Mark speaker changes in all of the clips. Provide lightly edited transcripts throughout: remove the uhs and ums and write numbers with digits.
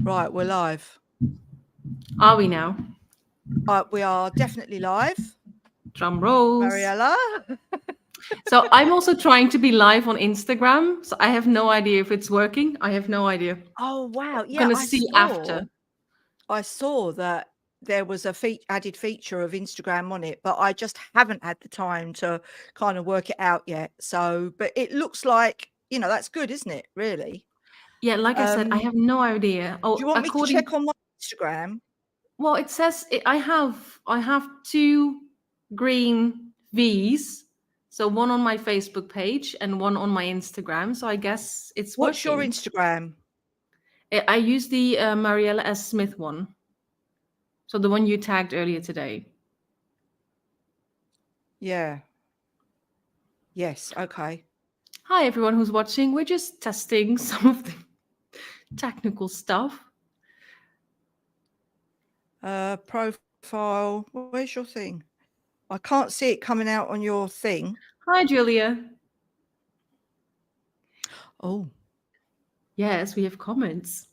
Speaker 1: Right, we're live.
Speaker 2: Are we now?
Speaker 1: We are definitely live.
Speaker 2: Drum rolls.
Speaker 1: Mariëlle.
Speaker 2: So I'm also trying to be live on Instagram. So I have no idea if it's working. I have no idea.
Speaker 1: Oh, wow. Yeah,
Speaker 2: I'm going to see after.
Speaker 1: I saw that there was a added feature of Instagram on it, but I just haven't had the time to kind of work it out yet. So, but it looks like, that's good, isn't it? Really?
Speaker 2: Yeah, like I said, I have no idea.
Speaker 1: Do you want me to check on my Instagram?
Speaker 2: Well, it says I have 2 green V's. So one on my Facebook page and one on my Instagram. So I guess it's
Speaker 1: What's
Speaker 2: working.
Speaker 1: your Instagram?
Speaker 2: I use the Mariëlle S. Smith one. So the one you tagged earlier today.
Speaker 1: Yeah. Yes. Okay.
Speaker 2: Hi, everyone who's watching. We're just testing some of the technical stuff.
Speaker 1: Profile. Where's your thing? I can't see it coming out on your thing.
Speaker 2: Hi, Julia.
Speaker 1: Oh.
Speaker 2: Yes, we have comments.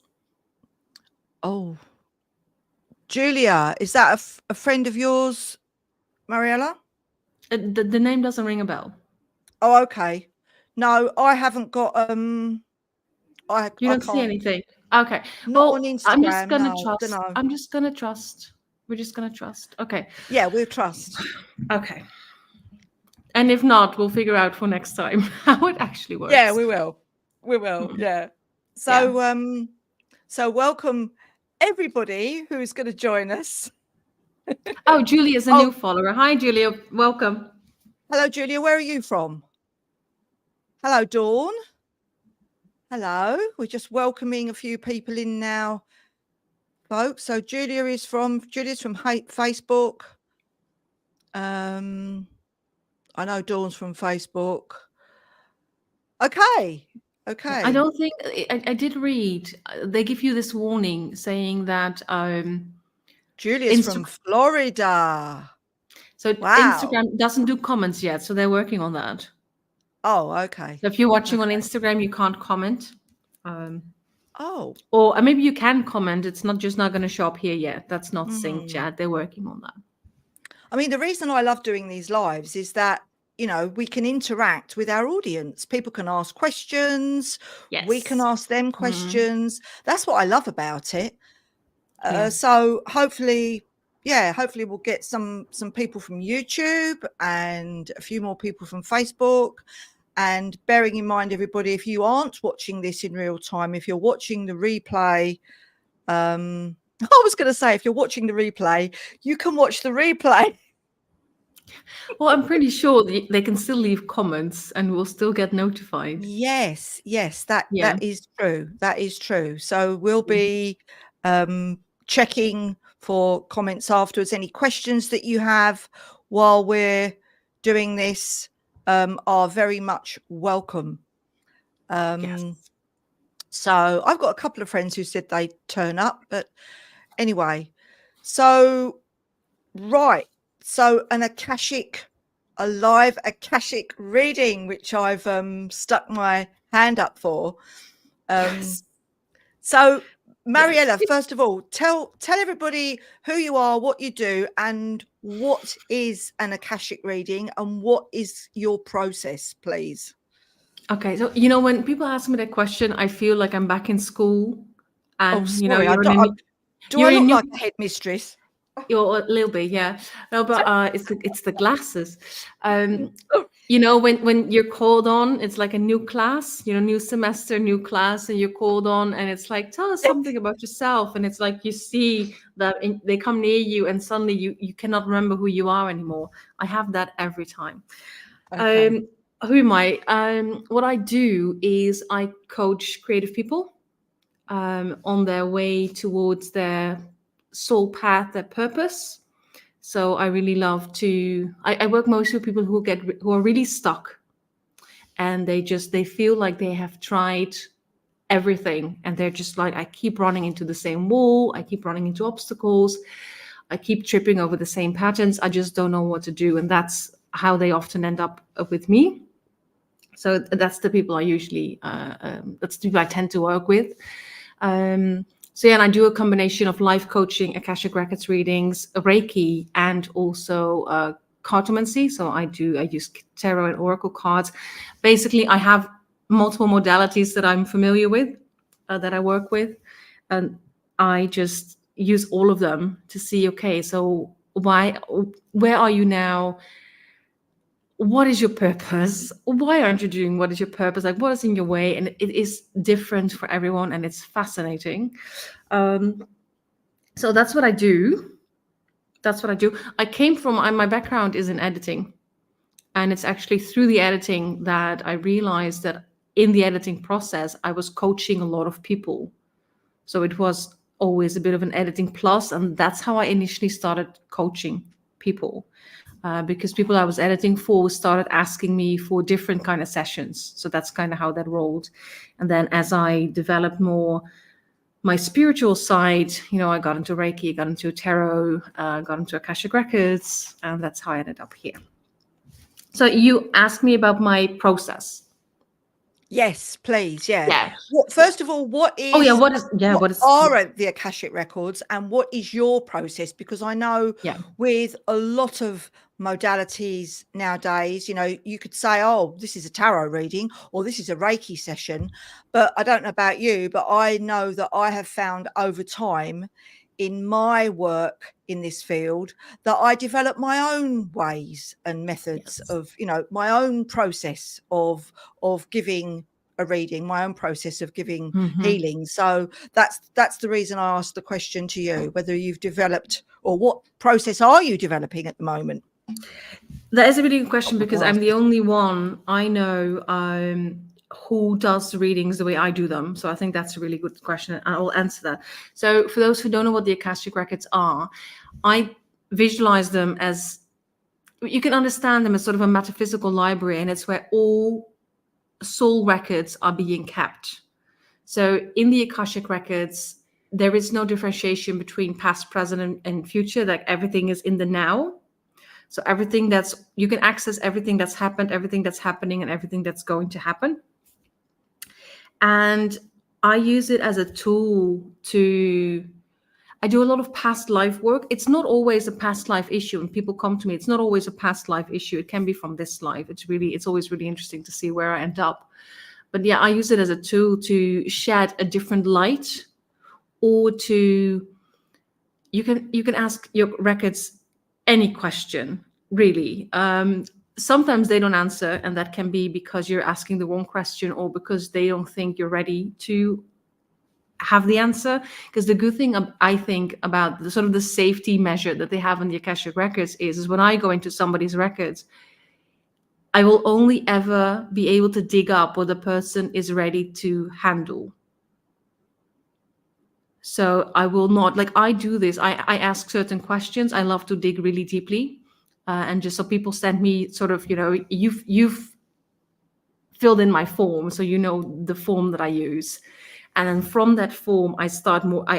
Speaker 1: Oh. Julia, is that a friend of yours, Mariëlle?
Speaker 2: The name doesn't ring a bell.
Speaker 1: Oh, okay. No, I haven't got
Speaker 2: You don't see anything. Okay.
Speaker 1: Not on Instagram.
Speaker 2: I'm just gonna trust. I'm just gonna trust. We're just gonna trust. Okay.
Speaker 1: Yeah, we'll trust.
Speaker 2: Okay. And if not, we'll figure out for next time how it actually works.
Speaker 1: Yeah, we will. We will. Yeah. So so welcome everybody who is going to join us.
Speaker 2: Oh, Julia's a new follower. Hi, Julia. Welcome.
Speaker 1: Hello, Julia. Where are you from? Hello, Dawn. Hello. We're just welcoming a few people in now, folks. So Julia's from Facebook. I know Dawn's from Facebook. Okay.
Speaker 2: I don't think I did read. They give you this warning saying that
Speaker 1: Julia's from Florida.
Speaker 2: So Instagram doesn't do comments yet, so they're working on that.
Speaker 1: Oh, okay.
Speaker 2: So if you're watching on Instagram, you can't comment.
Speaker 1: Or
Speaker 2: maybe you can comment. It's not going to show up here yet. That's not synced yet. They're working on that.
Speaker 1: I mean, the reason I love doing these lives is that, we can interact with our audience. People can ask questions.
Speaker 2: Yes.
Speaker 1: We can ask them questions. That's what I love about it. So hopefully we'll get some people from YouTube and a few more people from Facebook. And bearing in mind, everybody, if you aren't watching this in real time, if you're watching the replay, I was going to say, if you're watching the replay, you can watch the replay.
Speaker 2: Well, I'm pretty sure they can still leave comments and we'll still get notified.
Speaker 1: Yes, that is true. That is true. So we'll be checking for comments afterwards. Any questions that you have while we're doing this are very much welcome.
Speaker 2: Yes.
Speaker 1: So I've got a couple of friends who said they'd turn up, but anyway, so right. So a live Akashic reading, which I've stuck my hand up for.
Speaker 2: Yes.
Speaker 1: So Mariëlle, first of all, tell everybody who you are, what you do, and what is an Akashic reading and what is your process, please.
Speaker 2: Okay, so when people ask me that question, I feel like I'm back in school. And
Speaker 1: sorry, do I look like a headmistress?
Speaker 2: You're a little bit, yeah. No, but it's the glasses. When you're called on, it's like a new class, new semester, new class, and you're called on, and it's like, tell us something about yourself, and it's like you see that they come near you, and suddenly you cannot remember who you are anymore. I have that every time.
Speaker 1: Okay.
Speaker 2: Who am I? What I do is I coach creative people on their way towards their soul path, their purpose. So I really love I work mostly with people who are really stuck, and they feel like they have tried everything, and they're just like, I keep running into the same wall, I keep running into obstacles, I keep tripping over the same patterns, I just don't know what to do. And that's how they often end up with me. So that's the people I usually that's the people I tend to work with. So yeah, and I do a combination of life coaching, Akashic Records readings, Reiki, and also cartomancy. So I use tarot and oracle cards. Basically, I have multiple modalities that I'm familiar with, that I work with, and I just use all of them to see, okay, so where are you now? What is your purpose? Why aren't you doing what is your purpose? Like, what is in your way? And it is different for everyone, and it's fascinating. So that's what I do. I came from, my background is in editing. And it's actually through the editing that I realized that in the editing process, I was coaching a lot of people. So it was always a bit of an editing plus. And that's how I initially started coaching people. Because people I was editing for started asking me for different kind of sessions. So that's kind of how that rolled. And then as I developed more my spiritual side, I got into Reiki, got into tarot, got into Akashic Records, and that's how I ended up here. So you asked me about my process.
Speaker 1: Yes, please. Yeah.
Speaker 2: Yeah.
Speaker 1: First of all, what is?
Speaker 2: What
Speaker 1: are the Akashic Records, and what is your process? Because I know with a lot of modalities nowadays, you could say, oh, this is a tarot reading or this is a Reiki session, but I don't know about you, but I know that I have found over time in my work in this field that I develop my own ways and methods of, my own process of giving a reading, my own process of giving healing. So that's the reason I asked the question to you, whether you've developed, or what process are you developing at the moment?
Speaker 2: That is a really good question, because I'm the only one I know who does readings the way I do them. So I think that's a really good question, and I will answer that. So for those who don't know what the Akashic Records are, I visualize them as, you can understand them as sort of a metaphysical library, and it's where all soul records are being kept. So in the Akashic Records, there is no differentiation between past, present, and future. Like, everything is in the now. So everything you can access everything that's happened, everything that's happening, and everything that's going to happen. And I use it as a tool I do a lot of past life work. It's not always a past life issue. When people come to me, it's not always a past life issue. It can be from this life. It's always really interesting to see where I end up. But yeah, I use it as a tool to shed a different light, or you can ask your records any question, really. Sometimes they don't answer, and that can be because you're asking the wrong question, or because they don't think you're ready to have the answer. Because the good thing I think about the sort of the safety measure that they have in the Akashic Records is when I go into somebody's records, I will only ever be able to dig up what the person is ready to handle. So I will not, like, I do this, I ask certain questions. I love to dig really deeply, and just so people send me sort of, you've filled in my form, so the form that I use. And then from that form, I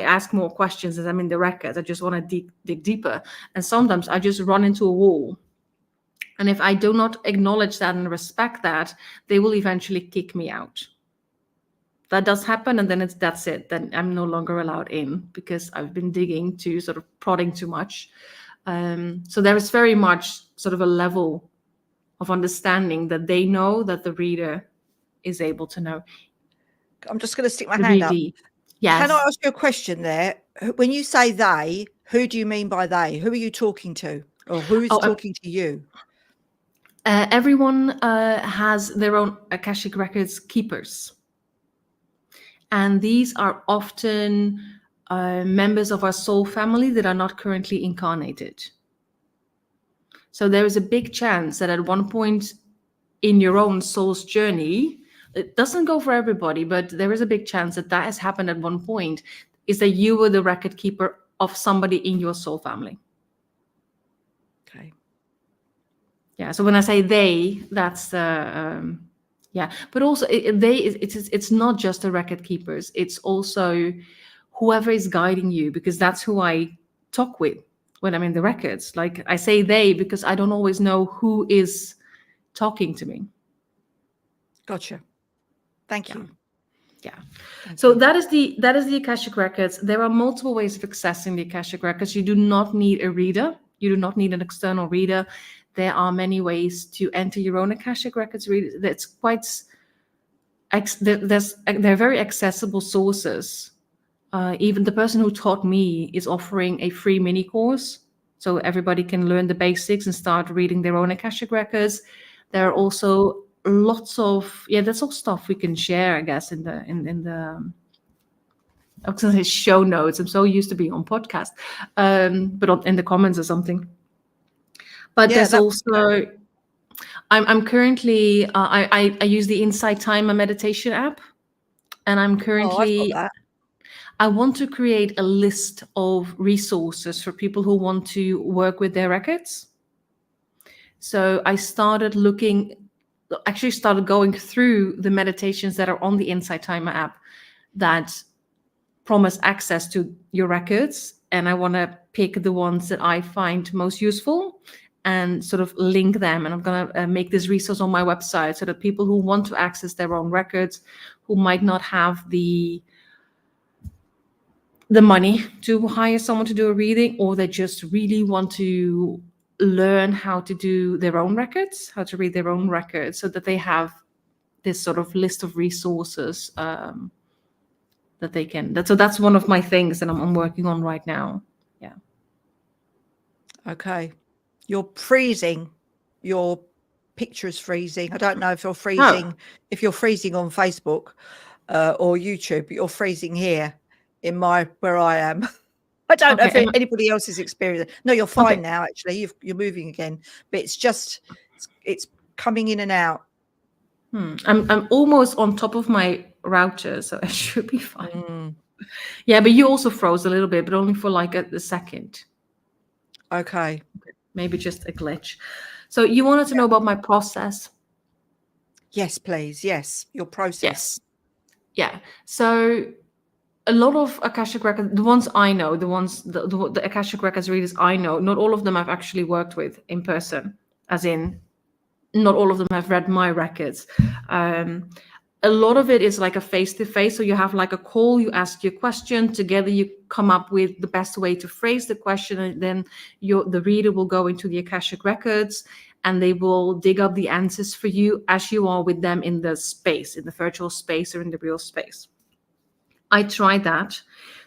Speaker 2: ask more questions as I'm in the records. I just want to dig deeper. And sometimes I just run into a wall. And if I do not acknowledge that and respect that, they will eventually kick me out. That does happen, and then that's it. Then I'm no longer allowed in, because I've been digging to sort of prodding too much. So there is very much sort of a level of understanding that they know that the reader is able to know.
Speaker 1: I'm just going to stick my hand up.
Speaker 2: Yes.
Speaker 1: Can I ask you a question there? When you say they, who do you mean by they? Who are you talking to, or who is talking to you?
Speaker 2: Everyone has their own Akashic Records keepers. And these are often members of our soul family that are not currently incarnated. So there is a big chance that at one point in your own soul's journey, it doesn't go for everybody, but there is a big chance that has happened at one point, is that you were the record keeper of somebody in your soul family.
Speaker 1: Okay.
Speaker 2: Yeah. So when I say they, that's yeah. But also it's not just the record keepers. It's also whoever is guiding you, because that's who I talk with when I'm in the records. Like, I say they because I don't always know who is talking to me.
Speaker 1: Gotcha. Thank you.
Speaker 2: Yeah.
Speaker 1: Okay.
Speaker 2: So that is the Akashic Records. There are multiple ways of accessing the Akashic Records. You do not need a reader. You do not need an external reader. There are many ways to enter your own Akashic Records reader. That's quite they're very accessible sources. Even the person who taught me is offering a free mini course, so everybody can learn the basics and start reading their own Akashic Records. There are also lots of that's all stuff we can share, I guess, in the I was gonna say show notes. I'm so used to being on podcast, but in the comments or something. But there's also I'm currently I use the Insight Timer meditation app, and I'm currently I want to create a list of resources for people who want to work with their records. So I started going through the meditations that are on the Insight Timer app that promise access to your records. And I want to pick the ones that I find most useful and sort of link them. And I'm going to make this resource on my website so that people who want to access their own records, who might not have the money to hire someone to do a reading, or they just really want to learn how to do their own records, how to read their own records, so that they have this sort of list of resources that they can. So that's one of my things that I'm working on right now. Yeah.
Speaker 1: Okay. You're freezing. Your picture is freezing. I don't know if you're freezing, if you're freezing on Facebook or YouTube, but you're freezing here in where I am. I don't know if anybody else is experiencing. No, you're fine now. Actually, you're moving again, but it's just it's coming in and out.
Speaker 2: I'm almost on top of my router, so it should be fine. Yeah, but you also froze a little bit, but only for like a second.
Speaker 1: Okay.
Speaker 2: Maybe just a glitch. So you wanted to know about my process?
Speaker 1: Yes, please. Yes, your process.
Speaker 2: Yes. Yeah. So a lot of Akashic Records, the ones I know, the Akashic Records readers I know, not all of them I've actually worked with in person, as in not all of them have read my records. A lot of it is like a face-to-face. So you have like a call, you ask your question, together you come up with the best way to phrase the question, and then the reader will go into the Akashic Records and they will dig up the answers for you as you are with them in the space, in the virtual space or in the real space. I tried that.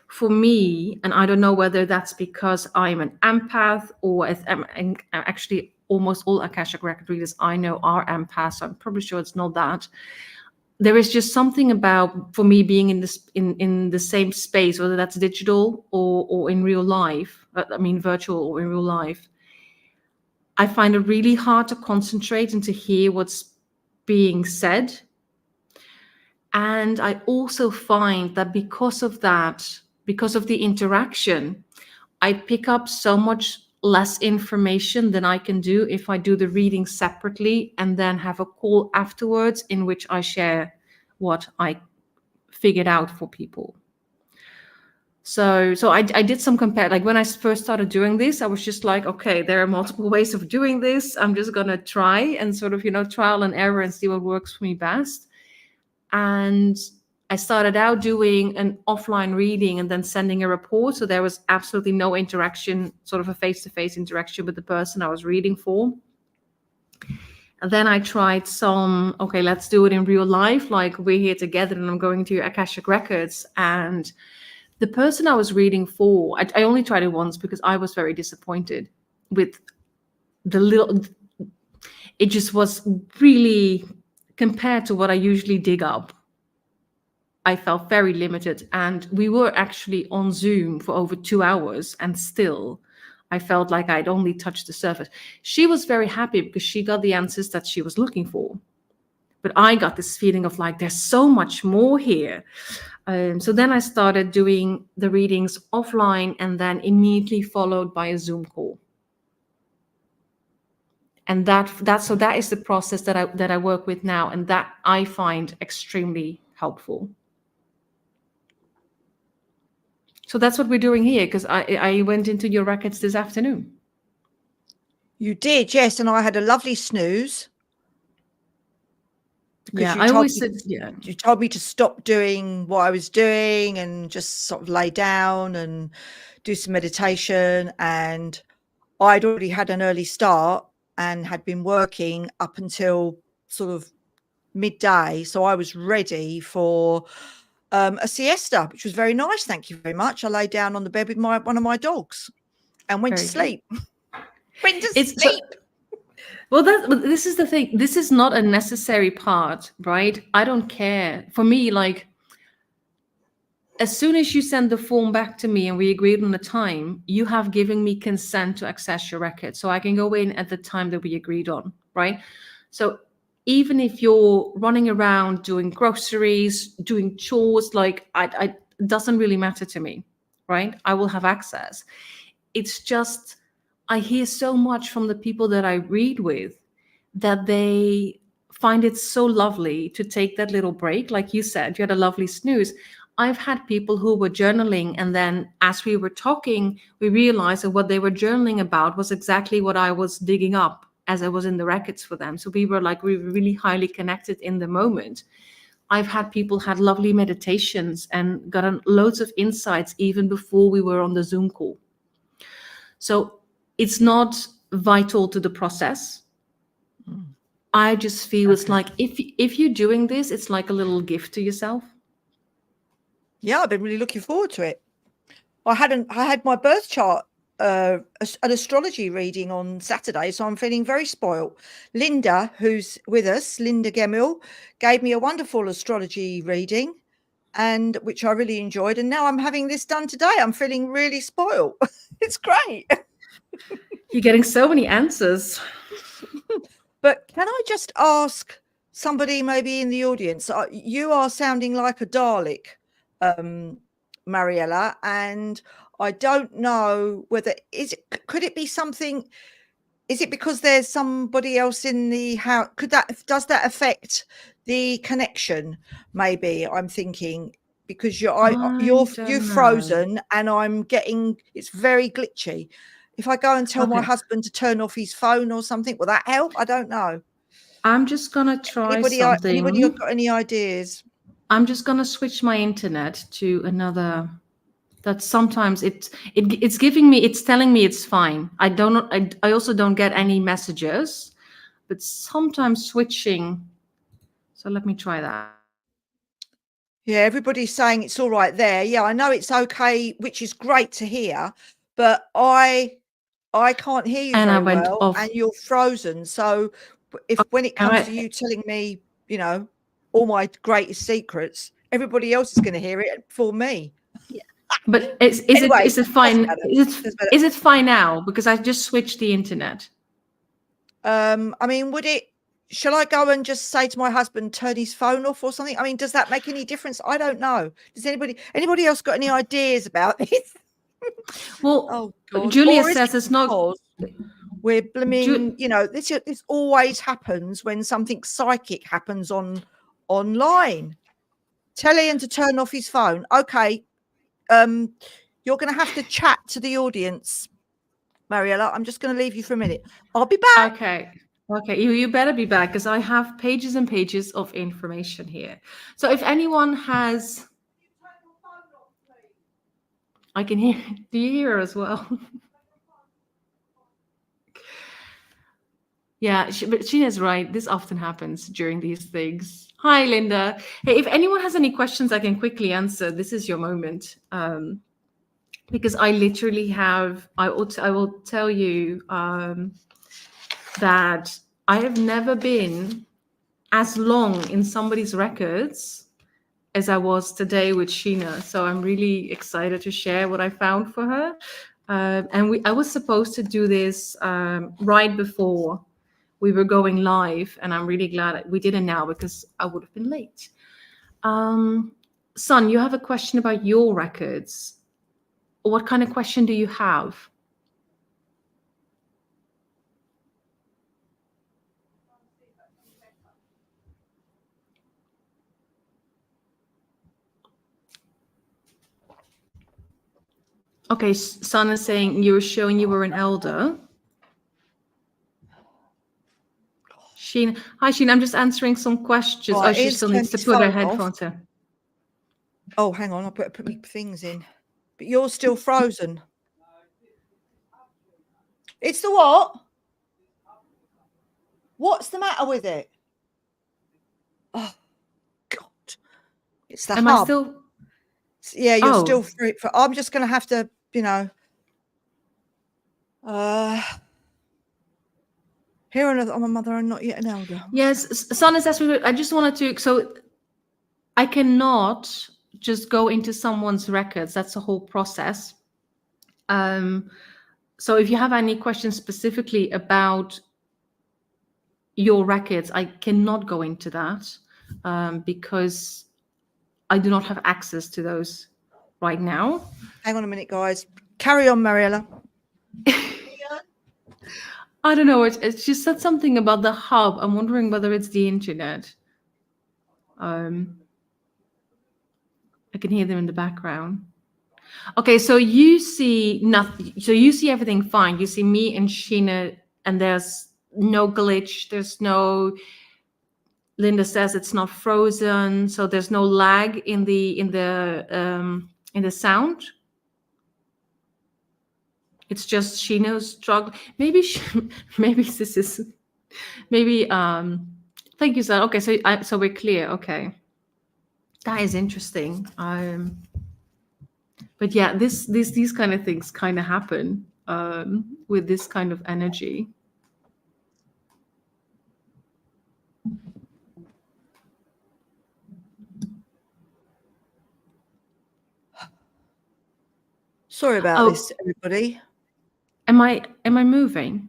Speaker 2: For me, and I don't know whether that's because I'm an empath or actually almost all Akashic Record readers I know are empaths, so I'm probably sure it's not that. There is just something about, for me, being in the same space, whether that's digital or in real life, virtual or in real life, I find it really hard to concentrate and to hear what's being said. And I also find that because of the interaction, I pick up so much less information than I can do if I do the reading separately and then have a call afterwards in which I share what I figured out for people. So I did some compare. Like when I first started doing this, I was just like, okay, there are multiple ways of doing this. I'm just going to try and sort of, trial and error and see what works for me best. And I started out doing an offline reading and then sending a report. So there was absolutely no interaction, sort of a face-to-face interaction with the person I was reading for. And then I tried okay, let's do it in real life. Like we're here together and I'm going to Akashic Records. And the person I was reading for, I only tried it once because I was very disappointed with it just was really, compared to what I usually dig up, I felt very limited. And we were actually on Zoom for over 2 hours and still I felt like I'd only touched the surface. She was very happy because she got the answers that she was looking for. But I got this feeling of like, there's so much more here. So then I started doing the readings offline and then immediately followed by a Zoom call. And that is the process that I work with now, and that I find extremely helpful. So that's what we're doing here, because I went into your records this afternoon.
Speaker 1: You did, yes, and I had a lovely snooze. because
Speaker 2: I always said,
Speaker 1: you told me to stop doing what I was doing and just sort of lay down and do some meditation. And I'd already had an early start and had been working up until sort of midday. So I was ready for a siesta, which was very nice. Thank you very much. I lay down on the bed with one of my dogs and went to sleep. Went to sleep.
Speaker 2: Well, this is the thing. This is not a necessary part, right? I don't care. For me, like, as soon as you send the form back to me and we agreed on the time, you have given me consent to access your record. So I can go in at the time that we agreed on, right? So even if you're running around doing groceries, doing chores, like, it doesn't really matter to me, right? I will have access. It's just, I hear so much from the people that I read with that they find it so lovely to take that little break. Like you said, you had a lovely snooze. I've had people who were journaling, and then as we were talking, we realized that what they were journaling about was exactly what I was digging up as I was in the records for them. So we were really highly connected in the moment. I've had people had lovely meditations and gotten loads of insights even before we were on the Zoom call. So it's not vital to the process. I just feel it's like if you're doing this, it's like a little gift to yourself.
Speaker 1: Yeah, I've been really looking forward to it. I had my birth chart, an astrology reading on Saturday, so I'm feeling very spoiled. Linda, who's with us, Linda Gemmell, gave me a wonderful astrology reading, and which I really enjoyed. And now I'm having this done today. I'm feeling really spoiled. It's great.
Speaker 2: You're getting so many answers.
Speaker 1: But can I just ask somebody maybe in the audience? You are sounding like a Dalek, Mariëlle, and I don't know whether could it be something? Is it because there's somebody else in the house? Does that affect the connection? Maybe I'm thinking because you're frozen and I'm getting it's very glitchy. If I go and tell my husband to turn off his phone or something, will that help? I don't know.
Speaker 2: I'm just gonna try something.
Speaker 1: Anybody got any ideas?
Speaker 2: I'm just gonna switch my internet to another. That sometimes it's giving me, it's telling me it's fine. I also don't get any messages, but sometimes switching. So let me try that.
Speaker 1: Yeah, everybody's saying it's all right there. Yeah, I know it's okay, which is great to hear, but I can't hear you very well and you're frozen. So when it comes to you telling me, you know, all my greatest secrets, everybody else is going to hear it for me.
Speaker 2: Yeah. But is it fine? Is it fine now? Because I just switched the internet.
Speaker 1: I mean, shall I go and just say to my husband, turn his phone off or something? I mean, does that make any difference? I don't know. Does anybody else got any ideas about this?
Speaker 2: Well, Julia says it's not.
Speaker 1: We're blooming, you know, this always happens when something psychic happens online. Tell Ian to turn off his phone. Okay. You're going to have to chat to the audience, Mariëlle. I'm just going to leave you for a minute. I'll be back.
Speaker 2: Okay, you better be back because I have pages and pages of information here. So if anyone has, I can hear. Do you hear her as well? Yeah, but Sheena's right. This often happens during these things. Hi, Linda. Hey, if anyone has any questions, I can quickly answer. This is your moment. Because I literally have, I will tell you that I have never been as long in somebody's records as I was today with Sheena. So I'm really excited to share what I found for her. And I was supposed to do this right before we were going live, and I'm really glad that we did it now because I would have been late. Son, you have a question about your records. What kind of question do you have? Okay, Son is saying you were showing you were an elder. Sheena. Hi, Sheena. I'm just answering some questions.
Speaker 1: Right,
Speaker 2: Oh, she
Speaker 1: Ian's
Speaker 2: still
Speaker 1: turned
Speaker 2: needs to
Speaker 1: his
Speaker 2: put her
Speaker 1: phone off.
Speaker 2: headphones in.
Speaker 1: Oh, hang on. I better put my things in. But you're still frozen. It's the what? What's the matter with it? Oh, God. It's the
Speaker 2: Am
Speaker 1: hub.
Speaker 2: I still?
Speaker 1: Yeah, you're
Speaker 2: Oh.
Speaker 1: still free. I'm just going to have to, you know. Here on earth, I'm a mother and not yet an elder.
Speaker 2: Yes, Son is asking. I just wanted to. So I cannot just go into someone's records. That's the whole process. So if you have any questions specifically about your records, I cannot go into that because I do not have access to those right now.
Speaker 1: Hang on a minute, guys. Carry on, Mariëlle.
Speaker 2: I don't know. She said something about the hub. I'm wondering whether it's the internet. I can hear them in the background. Okay, so you see nothing. So you see everything fine. You see me and Sheena, and there's no glitch. There's no. Linda says it's not frozen, so there's no lag in the sound. It's just Sheena's struggle. Maybe this is maybe. Thank you, sir. Okay, so we're clear. Okay, that is interesting. But yeah, these kind of things kind of happen with this kind of energy.
Speaker 1: Sorry about this, everybody.
Speaker 2: Am I moving?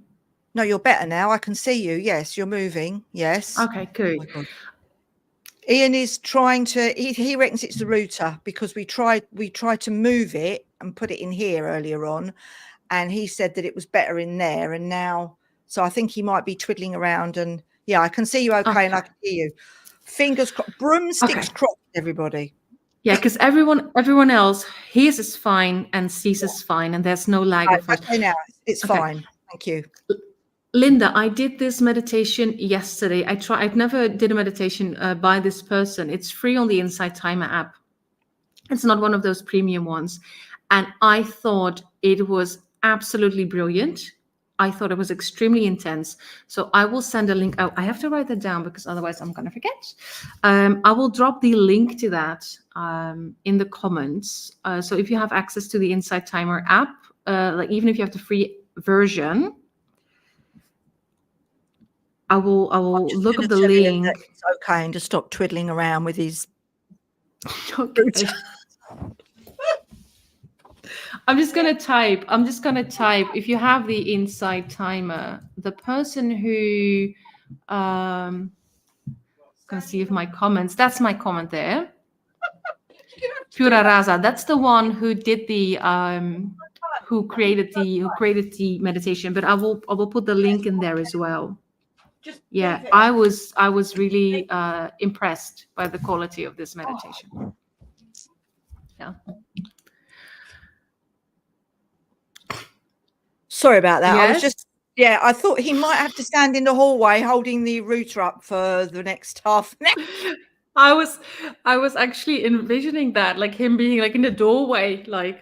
Speaker 1: No, you're better now. I can see you. Yes, you're moving. Yes.
Speaker 2: Okay, good.
Speaker 1: Oh my God. Ian is trying to. He reckons it's the router because we tried to move it and put it in here earlier on, and he said that it was better in there. And now, so I think he might be twiddling around. And yeah, I can see you okay, and I can hear you. Fingers crossed. Broomsticks crossed, everybody.
Speaker 2: Yeah, because everyone else hears is fine and sees is fine, and there's no lag.
Speaker 1: Okay, now it's fine. Thank you.
Speaker 2: Linda, I did this meditation yesterday. I've never did a meditation by this person. It's free on the Insight Timer app. It's not one of those premium ones. And I thought it was absolutely brilliant. I thought it was extremely intense. So I will send a link out. I have to write that down because otherwise I'm going to forget. I will drop the link to that in the comments. So if you have access to the Insight Timer app, like even if you have the free version, I will look up the link.
Speaker 1: It's okay, and just stop twiddling around with his.
Speaker 2: Okay. I'm just gonna type. If you have the Insight Timer, the person who gonna see if my comments. That's my comment there. Pura Raza. That's the one who did the who created the meditation. But I will put the link in there as well. Yeah, I was really impressed by the quality of this meditation. Yeah.
Speaker 1: Sorry about that.
Speaker 2: Yes?
Speaker 1: I thought he might have to stand in the hallway holding the router up for the next half an hour.
Speaker 2: I was actually envisioning that, like him being like in the doorway, like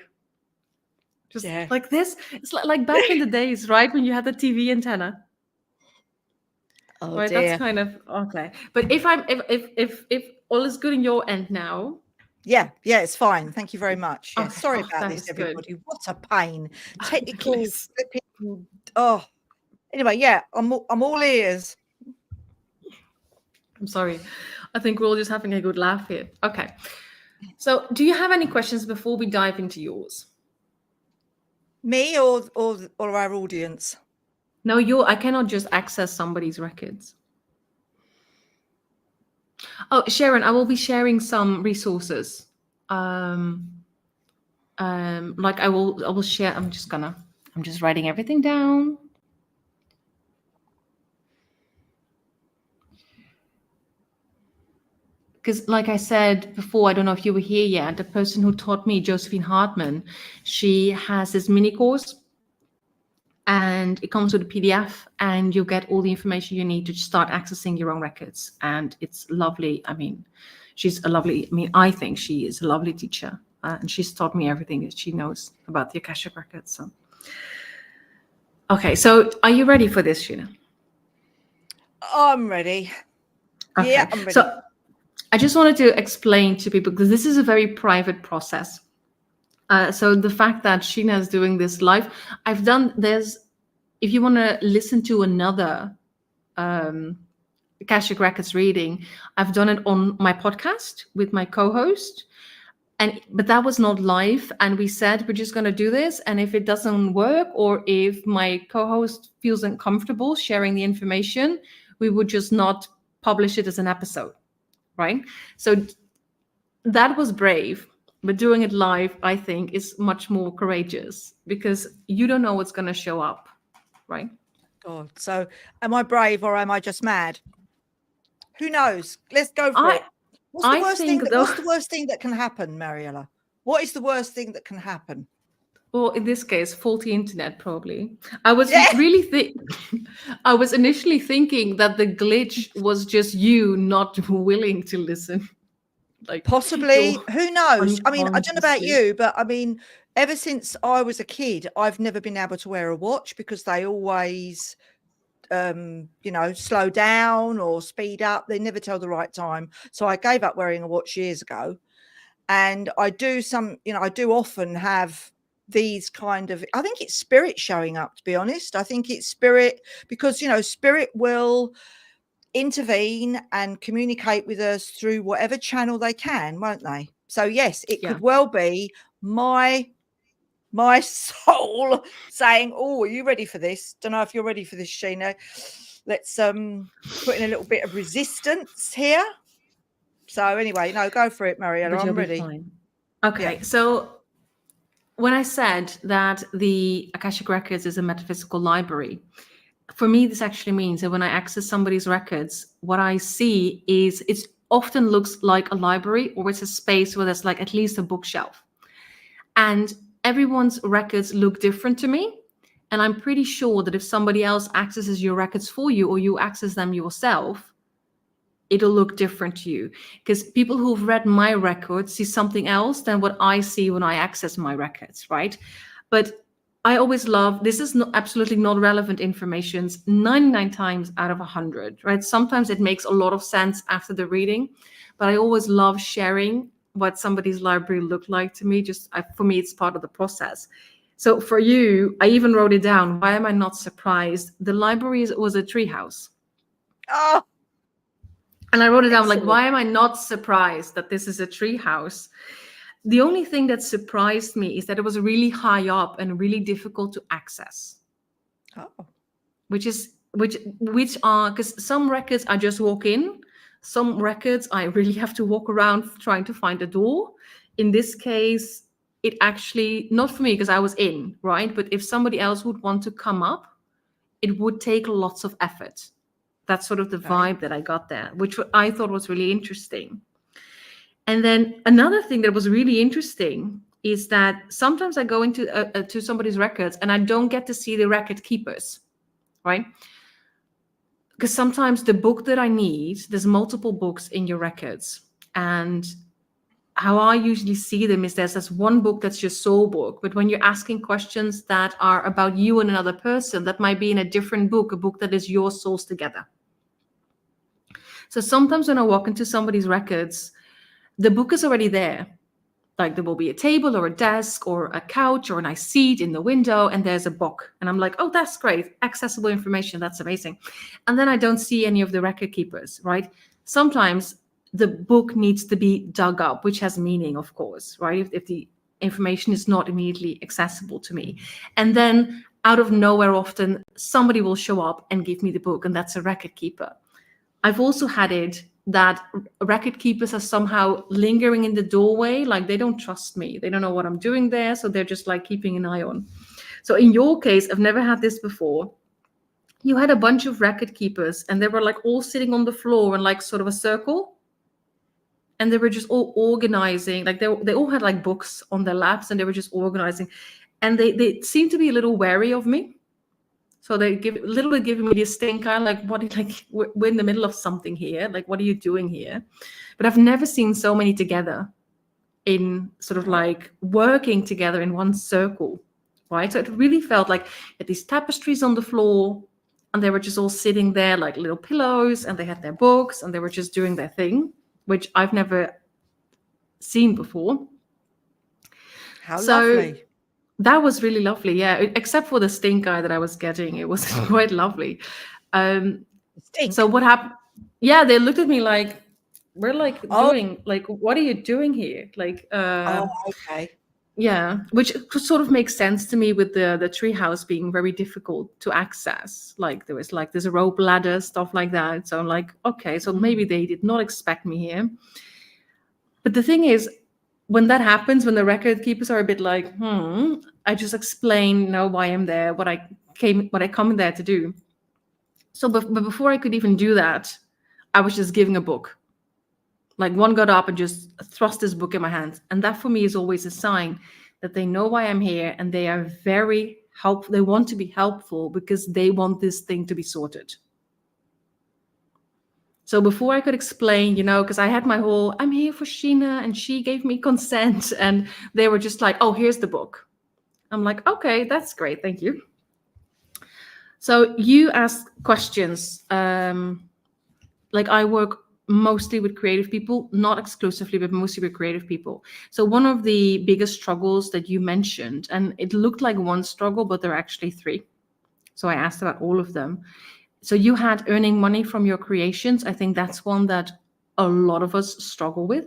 Speaker 2: just like this. It's like back in the days, right, when you had the TV antenna.
Speaker 1: Oh,
Speaker 2: right,
Speaker 1: dear.
Speaker 2: That's kind of okay. But if all is good in your end now.
Speaker 1: Yeah, it's fine. Thank you very much. Yeah, sorry about this, everybody. Good. What a pain. Technical flipping. Oh, anyway, yeah, I'm all ears.
Speaker 2: I'm sorry. I think we're all just having a good laugh here. Okay. So, do you have any questions before we dive into yours?
Speaker 1: Me or our audience?
Speaker 2: No, I cannot just access somebody's records. Oh, Sharon, I will be sharing some resources. Like I will share. I'm just writing everything down. Because like I said before, I don't know if you were here yet, the person who taught me, Josephine Hartman, she has this mini course and it comes with a PDF, and you'll get all the information you need to start accessing your own records. And it's lovely. I mean, I think she is a lovely teacher, and she's taught me everything that she knows about the Akashic Records. So, okay, so are you ready for this, Sheena?
Speaker 1: I'm ready.
Speaker 2: Okay.
Speaker 1: Yeah, I'm ready.
Speaker 2: So I just wanted to explain to people, because this is a very private process. So the fact that Sheena is doing this live, if you want to listen to another Akashic Records reading, I've done it on my podcast with my co-host, but that was not live. And we said, we're just going to do this. And if it doesn't work, or if my co-host feels uncomfortable sharing the information, we would just not publish it as an episode. Right? So that was brave. But doing it live, I think, is much more courageous, because you don't know what's going to show up, right?
Speaker 1: God, so am I brave or am I just mad? Who knows? Let's go for it. What's the worst thing that can happen, Mariëlle? What is the worst thing that can happen?
Speaker 2: Well, in this case, faulty internet, probably. I was I was initially thinking that the glitch was just you not willing to listen. Like,
Speaker 1: possibly, who knows? I mean, I don't know about you, but I mean, ever since I was a kid, I've never been able to wear a watch, because they always slow down or speed up. They never tell the right time. So I gave up wearing a watch years ago. And I do often have these kind of, I think it's spirit showing up, to be honest. I think it's spirit, because spirit will intervene and communicate with us through whatever channel they can, won't they? So yes, it could well be my soul saying, oh, are you ready for this? Don't know if you're ready for this, Sheena. Let's put in a little bit of resistance here. So anyway, no, go for it, Mariëlle. I'm ready.
Speaker 2: Fine. Okay, so when I said that the Akashic Records is a metaphysical library, for me, this actually means that when I access somebody's records, what I see is it often looks like a library, or it's a space where there's like at least a bookshelf. And everyone's records look different to me. And I'm pretty sure that if somebody else accesses your records for you, or you access them yourself, it'll look different to you. Because people who've read my records see something else than what I see when I access my records, right? But I always love, this is absolutely not relevant information 99 times out of 100, right? Sometimes it makes a lot of sense after the reading, but I always love sharing what somebody's library looked like to me. For me, it's part of the process. So for you, I even wrote it down. Why am I not surprised? The library was a treehouse.
Speaker 1: Oh,
Speaker 2: and I wrote it down, like, why am I not surprised that this is a treehouse? The only thing that surprised me is that it was really high up and really difficult to access.
Speaker 1: Oh.
Speaker 2: Which are, because some records I just walk in, some records I really have to walk around trying to find a door. In this case, it actually, not for me because I was in, right? But if somebody else would want to come up, it would take lots of effort. That's sort of the vibe that I got there, which I thought was really interesting. And then another thing that was really interesting is that sometimes I go into to somebody's records and I don't get to see the record keepers, right? Because sometimes the book that I need, there's multiple books in your records. And how I usually see them is there's this one book that's your soul book. But when you're asking questions that are about you and another person, that might be in a different book, a book that is your souls together. So sometimes when I walk into somebody's records, the book is already there. Like there will be a table or a desk or a couch or a nice seat in the window, and there's a book. And I'm like, oh, that's great. Accessible information. That's amazing. And then I don't see any of the record keepers, right? Sometimes the book needs to be dug up, which has meaning, of course, right? If the information is not immediately accessible to me. And then out of nowhere, often somebody will show up and give me the book, and that's a record keeper. I've also had it that record keepers are somehow lingering in the doorway, like they don't trust me. They don't know what I'm doing there, so they're just like keeping an eye on. So in your case, I've never had this before. You had a bunch of record keepers and they were like all sitting on the floor in like sort of a circle. And they were just all organizing, like they all had like books on their laps and they were just organizing. And they seemed to be a little wary of me. So they give a little bit giving me this stink eye, like we're in the middle of something here. Like, what are you doing here? But I've never seen so many together in sort of like working together in one circle, right? So it really felt like at these tapestries on the floor, and they were just all sitting there like little pillows, and they had their books, and they were just doing their thing, which I've never seen before.
Speaker 1: How lovely.
Speaker 2: That was really lovely, yeah. Except for the stink eye that I was getting, it was quite lovely.
Speaker 1: Stink.
Speaker 2: So what happened? Yeah, they looked at me like, we're like doing, like, what are you doing here? Like,
Speaker 1: okay.
Speaker 2: yeah, which sort of makes sense to me with the treehouse being very difficult to access. Like there's a rope ladder, stuff like that. So I'm like, okay, so maybe they did not expect me here. But the thing is, when that happens, when the record keepers are a bit like, I just explain, why I'm there, what I come there to do. So, but before I could even do that, I was just giving a book. Like one got up and just thrust this book in my hand. And that for me is always a sign that they know why I'm here, and they are very helpful. They want to be helpful because they want this thing to be sorted. So before I could explain, because I had my whole, I'm here for Sheena, and she gave me consent, and they were just like, oh, here's the book. I'm like, okay, that's great. Thank you. So you ask questions. Like I work mostly with creative people, not exclusively, but mostly with creative people. So one of the biggest struggles that you mentioned, and it looked like one struggle, but there are actually three. So I asked about all of them. So you had earning money from your creations. I think that's one that a lot of us struggle with.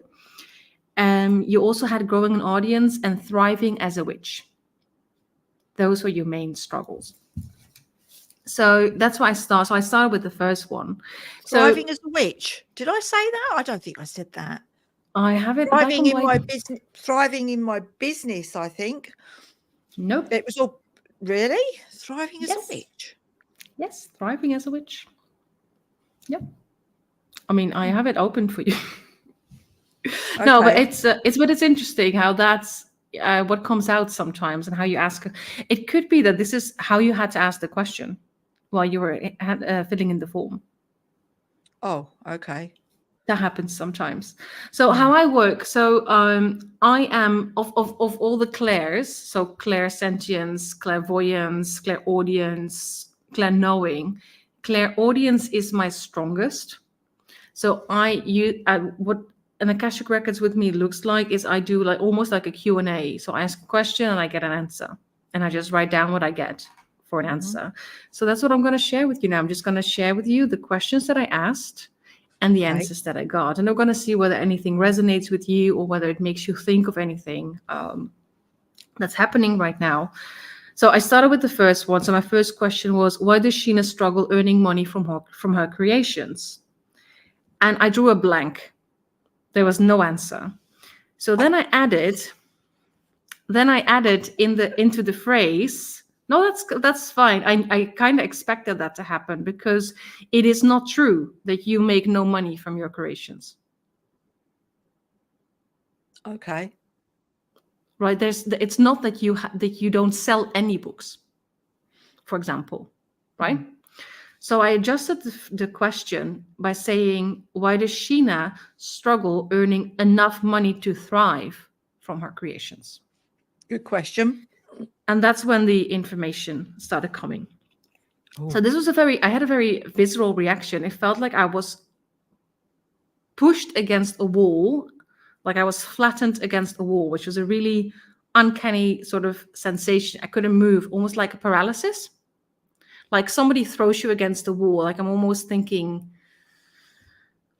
Speaker 2: You also had growing an audience and thriving as a witch. Those were your main struggles. So that's why I started. So I started with the first one.
Speaker 1: Thriving as a witch. Did I say that? I don't think I said that.
Speaker 2: I have it.
Speaker 1: Thriving in my business. Thriving in my business. I think.
Speaker 2: Nope.
Speaker 1: It was all really thriving as a witch.
Speaker 2: Yes, thriving as a witch. Yep. I mean, I have it open for you. Okay. No, but it's interesting how that's what comes out sometimes, and how you ask. It could be that this is how you had to ask the question while you were filling in the form.
Speaker 1: Oh, okay.
Speaker 2: That happens sometimes. So how I work, so I am of all the clairs, so clairsentience, clairvoyance, clairaudience, clairknowing. Clairaudience is my strongest. So what an Akashic Records with me looks like is I do like almost like a Q&A. So I ask a question and I get an answer, and I just write down what I get for an answer. So that's what I'm going to share with you now. I'm just going to share with you the questions that I asked and the answers that I got. And we're going to see whether anything resonates with you or whether it makes you think of anything that's happening right now. So I started with the first one. So my first question was, why does Sheena struggle earning money from her creations? And I drew a blank. There was no answer. So then I added into the phrase, no, that's fine. I kind of expected that to happen, because it is not true that you make no money from your creations.
Speaker 1: Okay.
Speaker 2: Right. It's not that you don't sell any books, for example, right? So I adjusted the question by saying, why does Sheena struggle earning enough money to thrive from her creations?
Speaker 1: Good question.
Speaker 2: And that's when the information started coming. So this was I had a very visceral reaction. It felt like I was pushed against a wall, like I was flattened against a wall, which was a really uncanny sort of sensation. I couldn't move, almost like a paralysis. Like somebody throws you against the wall. Like I'm almost thinking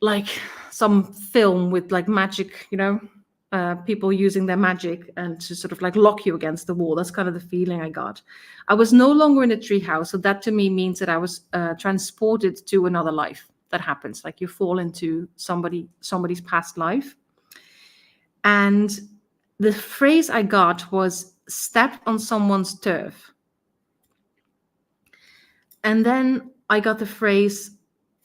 Speaker 2: like some film with like magic, people using their magic and to sort of like lock you against the wall. That's kind of the feeling I got. I was no longer in a treehouse. So that to me means that I was transported to another life. That happens. Like you fall into somebody's past life. And the phrase I got was stepped on someone's turf. And then I got the phrase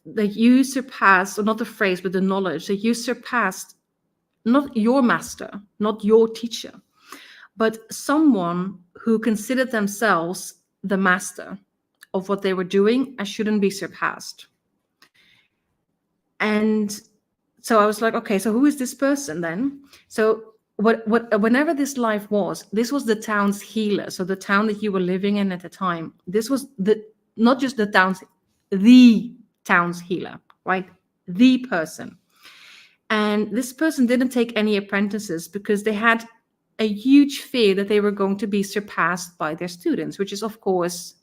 Speaker 2: that you surpassed, or not the phrase, but the knowledge that you surpassed not your master, not your teacher, but someone who considered themselves the master of what they were doing and shouldn't be surpassed. And so I was like, okay, so who is this person then? So whenever this life was, this was the town's healer. So the town that you were living in at the time, this was not just the town's healer, right? The person. And this person didn't take any apprentices because they had a huge fear that they were going to be surpassed by their students, which is, of course,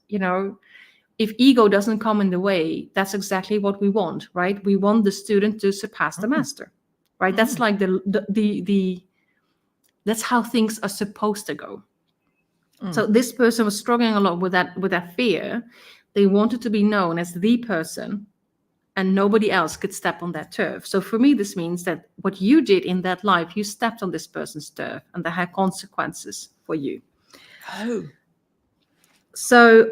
Speaker 2: if ego doesn't come in the way, that's exactly what we want, right? We want the student to surpass the master, right? That's like that's how things are supposed to go. So this person was struggling a lot with that fear. They wanted to be known as the person, and nobody else could step on that turf. So for me, this means that what you did in that life, you stepped on this person's turf, and that had consequences for you.
Speaker 1: Oh.
Speaker 2: So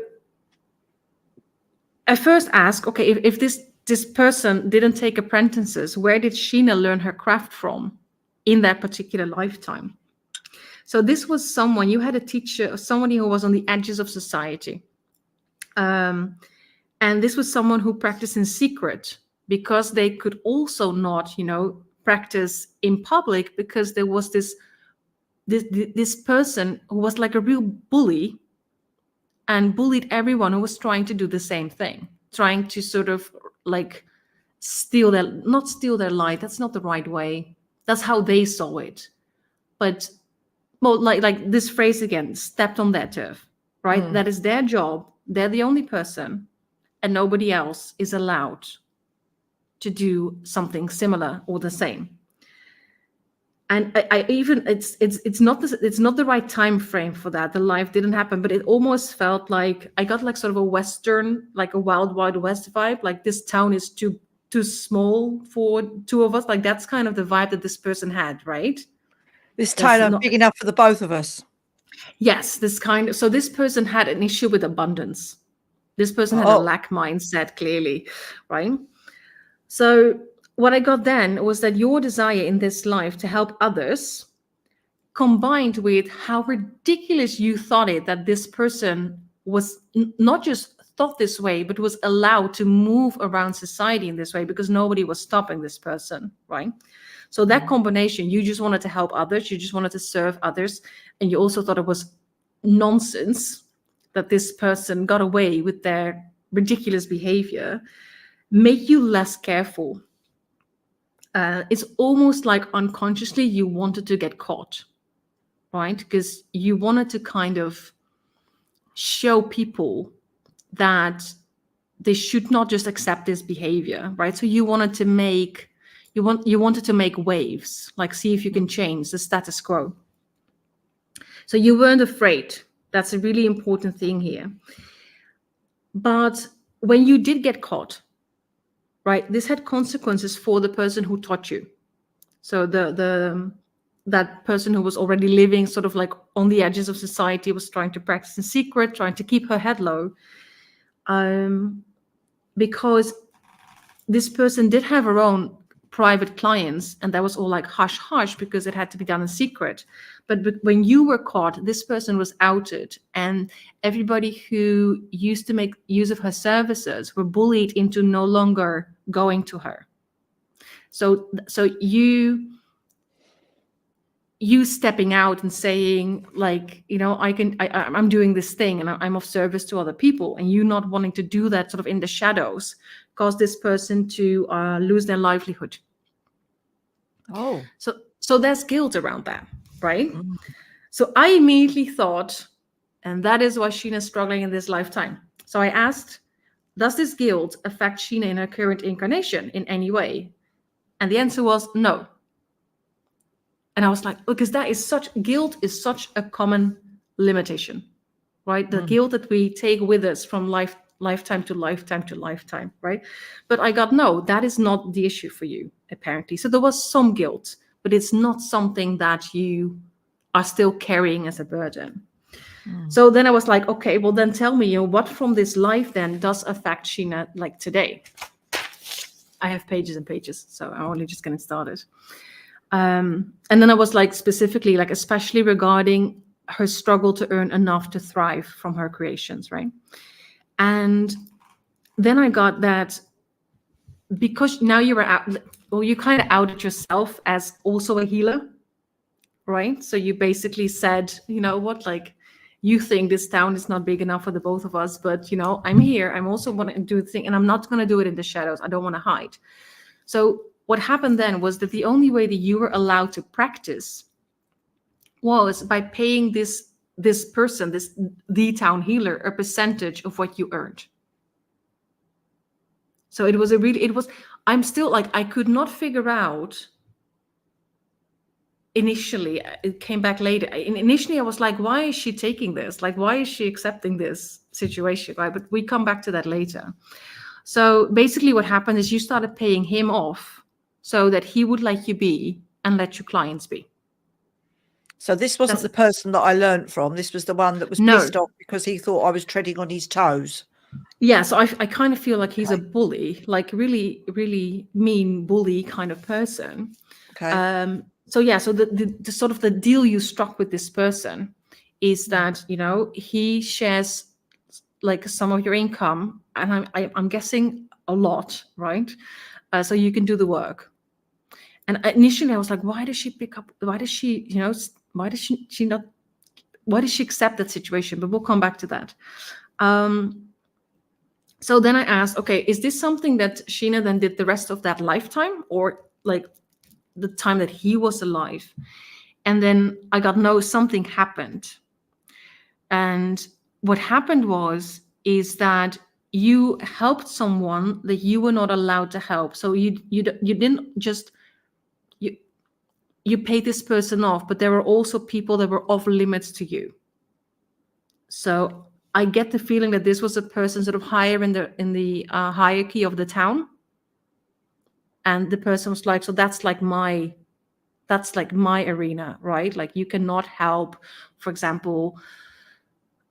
Speaker 2: I first asked, okay, if this person didn't take apprentices, where did Sheena learn her craft from in that particular lifetime? So this was someone, you had a teacher, somebody who was on the edges of society. And this was someone who practiced in secret because they could also not, practice in public, because there was this person who was like a real bully and bullied everyone who was trying to do the same thing, trying to sort of like not steal their light. That's not the right way. That's how they saw it. But well, like this phrase again, stepped on their turf, right? That is their job. They're the only person, and nobody else is allowed to do something similar or the same. And I even it's not the right time frame for that. The life didn't happen, but it almost felt like I got like sort of a Western, like a Wild Wild West vibe. Like this town is too small for two of us. Like that's kind of the vibe that this person had, right?
Speaker 1: This town is big enough for the both of us.
Speaker 2: Yes, so this person had an issue with abundance. This person had a lack mindset, clearly, right? So what I got then was that your desire in this life to help others, combined with how ridiculous you thought it that this person was not just thought this way, but was allowed to move around society in this way because nobody was stopping this person, right? So that combination, you just wanted to help others, you just wanted to serve others, and you also thought it was nonsense that this person got away with their ridiculous behavior, make you less careful. It's almost like unconsciously you wanted to get caught, right? Because you wanted to kind of show people that they should not just accept this behavior, right? So you wanted to make waves, like see if you can change the status quo. So you weren't afraid. That's a really important thing here. But when you did get caught, right, this had consequences for the person who taught you. So that person who was already living sort of like on the edges of society, was trying to practice in secret, trying to keep her head low, because this person did have her own private clients, and that was all like hush hush because it had to be done in secret. But when you were caught, this person was outed, and everybody who used to make use of her services were bullied into no longer going to her. So you stepping out and saying, like, I'm doing this thing and I'm of service to other people, and you not wanting to do that sort of in the shadows, caused this person to lose their livelihood.
Speaker 1: Oh.
Speaker 2: So there's guilt around that, right? So I immediately thought, and that is why Sheena's struggling in this lifetime. So I asked, does this guilt affect Sheena in her current incarnation in any way? And the answer was no. And I was like, because guilt is such a common limitation, right? The guilt that we take with us from lifetime to lifetime to lifetime, right? But I got, no, that is not the issue for you, apparently. So there was some guilt, but it's not something that you are still carrying as a burden. So then I was like, okay, well then tell me, what from this life then does affect Sheena like today? I have pages and pages, so I'm only just getting started. And then I was like, specifically, like especially regarding her struggle to earn enough to thrive from her creations, right? And then I got that because now you were out, well, you kind of outed yourself as also a healer, right? So you basically said, you know what, like, you think this town is not big enough for the both of us, but, you know, I'm here. I'm also want to do the thing, and I'm not going to do it in the shadows. I don't want to hide. So what happened then was that the only way that you were allowed to practice was by paying this person, the town healer, a percentage of what you earned. So I'm still like, I could not figure out initially. It came back later. Initially I was like, why is she taking this? Like, why is she accepting this situation, right? But we come back to that later. So basically what happened is you started paying him off so that he would let you be and let your clients be.
Speaker 1: So this wasn't the person that I learned from. This was the one that was pissed off because he thought I was treading on his toes.
Speaker 2: Yeah, so I kind of feel like he's a bully, like really, really mean bully kind of person.
Speaker 1: Okay.
Speaker 2: So yeah, so the sort of the deal you struck with this person is that, you know, he shares like some of your income, and I'm guessing a lot, right? So you can do the work. And initially I was like, why does she accept that situation? But we'll come back to that. So then I asked, okay, is this something that Sheena then did the rest of that lifetime, or like the time that he was alive? And then I got, no, something happened. And what happened is that you helped someone that you were not allowed to help. So you didn't just, you paid this person off, but there were also people that were off limits to you. So I get the feeling that this was a person sort of higher in the hierarchy of the town, and the person was like, so that's like my arena, right? Like, you cannot help, for example,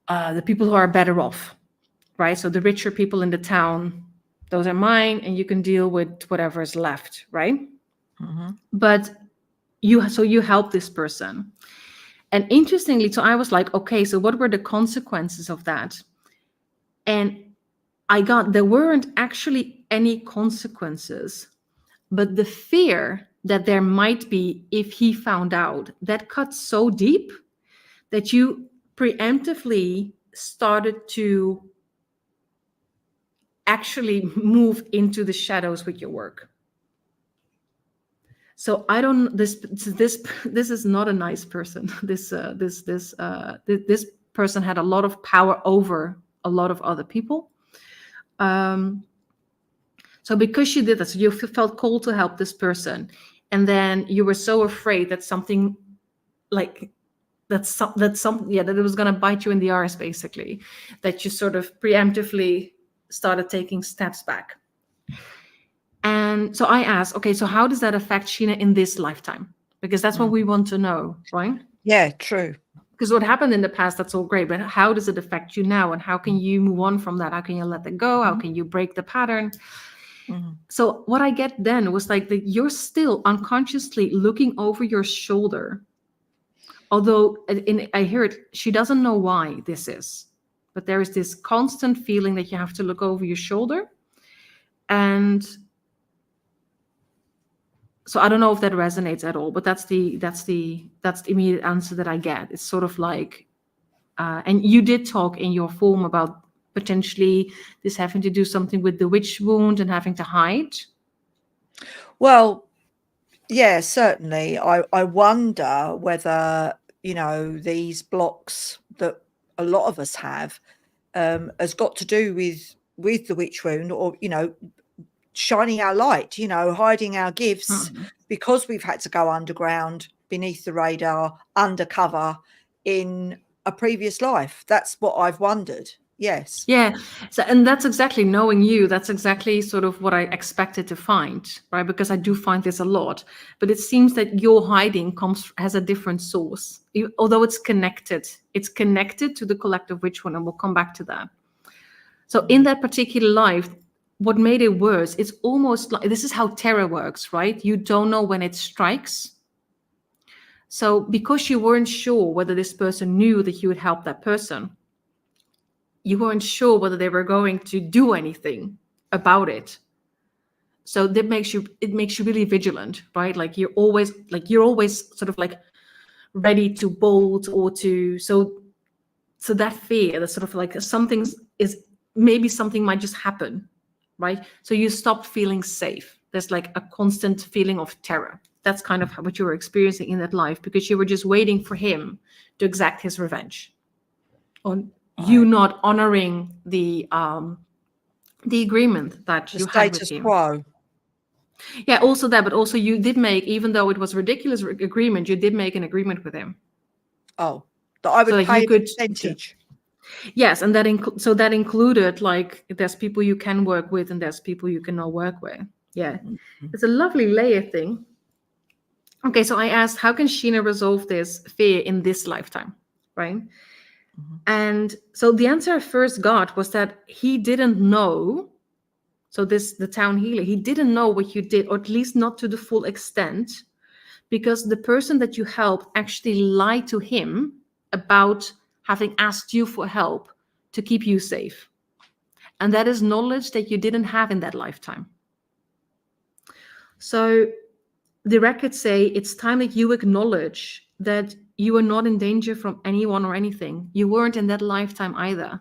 Speaker 2: the people who are better off, right? So the richer people in the town, those are mine, and you can deal with whatever is left, right?
Speaker 1: Mm-hmm.
Speaker 2: But you help this person. And interestingly, so I was like, okay, so what were the consequences of that? And there weren't actually any consequences, but the fear that there might be if he found out, that cut so deep that you preemptively started to actually move into the shadows with your work. So I don't. This is not a nice person. This person had a lot of power over a lot of other people. So because she did that, so you felt called to help this person, and then you were so afraid that something like that it was going to bite you in the arse, basically, that you sort of preemptively started taking steps back. And so I asked, okay, so how does that affect Sheena in this lifetime? Because that's what we want to know, right?
Speaker 1: Yeah, true.
Speaker 2: Because what happened in the past, that's all great, but how does it affect you now? And how can you move on from that? How can you let that go? How can you break the pattern? Mm-hmm. So what I get then was like that you're still unconsciously looking over your shoulder. Although I hear it, she doesn't know why this is, but there is this constant feeling that you have to look over your shoulder. And so I don't know if that resonates at all, but that's the immediate answer that I get. It's sort of like, and you did talk in your form about potentially this having to do something with the witch wound and having to hide.
Speaker 1: Well, yeah, certainly. I wonder whether, you know, these blocks that a lot of us have has got to do with the witch wound, or, you know, shining our light, you know, hiding our gifts, because we've had to go underground, beneath the radar, undercover in a previous life. That's what I've wondered. Yes.
Speaker 2: Yeah. So, and that's exactly, knowing you, that's exactly sort of what I expected to find, right? Because I do find this a lot, but it seems that your hiding has a different source, although it's connected to the collective witch one, and we'll come back to that. So in that particular life, what made it worse, it's almost like, this is how terror works, right? You don't know when it strikes. So because you weren't sure whether this person knew that you would help that person, you weren't sure whether they were going to do anything about it. So it makes you really vigilant, right? Like you're always sort of like ready to bolt or to, so that fear, that sort of like something might just happen, right? So you stop feeling safe. There's like a constant feeling of terror. That's kind of what you were experiencing in that life, because you were just waiting for him to exact his revenge on you not honoring the agreement that you had with
Speaker 1: status
Speaker 2: him.
Speaker 1: quo.
Speaker 2: Yeah, also that, but also you did make, even though it was a ridiculous agreement, you did make an agreement with him.
Speaker 1: Oh, that I would
Speaker 2: So
Speaker 1: pay a percentage.
Speaker 2: Yes, and that included, like, there's people you can work with and there's people you cannot work with. Yeah, it's a lovely layer thing. Okay, so I asked, how can Sheena resolve this fear in this lifetime, right? And so the answer I first got was that he didn't know. So the town healer, he didn't know what you did, or at least not to the full extent, because the person that you helped actually lied to him about having asked you for help to keep you safe. And that is knowledge that you didn't have in that lifetime. So the records say it's time that you acknowledge that you are not in danger from anyone or anything. You weren't in that lifetime either,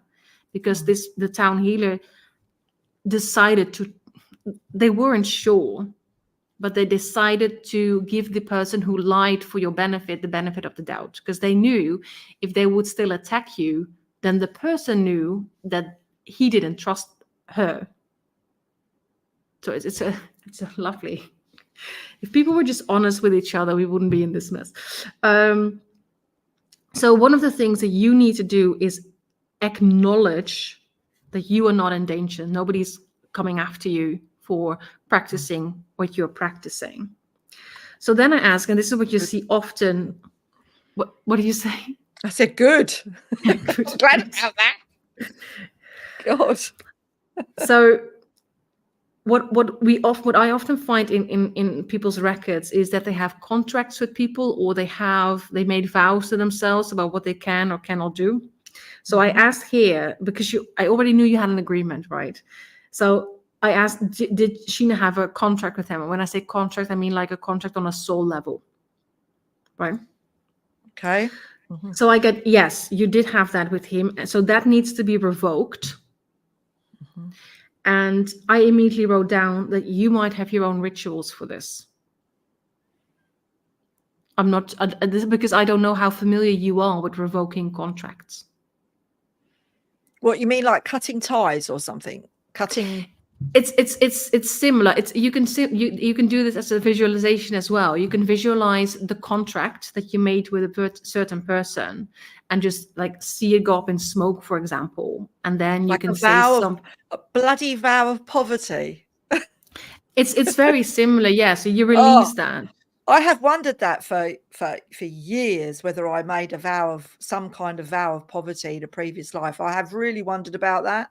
Speaker 2: because the town healer decided to, they weren't sure, but they decided to give the person who lied for your benefit the benefit of the doubt, because they knew if they would still attack you, then the person knew that he didn't trust her. So it's a lovely. If people were just honest with each other, we wouldn't be in this mess. So one of the things that you need to do is acknowledge that you are not in danger. Nobody's coming after you for practicing what you're practicing. So then I ask, and this is what you see often. What do you say?
Speaker 1: I said, good.
Speaker 2: Good.
Speaker 1: Glad about that. God.
Speaker 2: So what I often find in people's records is that they have contracts with people, or they made vows to themselves about what they can or cannot do. So I asked here, because I already knew you had an agreement, right? So I asked, did Sheena have a contract with him? And when I say contract, I mean like a contract on a soul level, right?
Speaker 1: Okay.
Speaker 2: So I get, yes, you did have that with him. So that needs to be revoked. And I immediately wrote down that you might have your own rituals for this. This is because I don't know how familiar you are with revoking contracts.
Speaker 1: What you mean, like cutting ties or something? Cutting.
Speaker 2: It's similar. You can do this as a visualization as well. You can visualize the contract that you made with a certain person, and just like see it go up in smoke, for example, and then you can say a
Speaker 1: bloody vow of poverty.
Speaker 2: It's very similar, yeah. So you release that.
Speaker 1: I have wondered that for years, whether I made some kind of vow of poverty in a previous life. I have really wondered about that.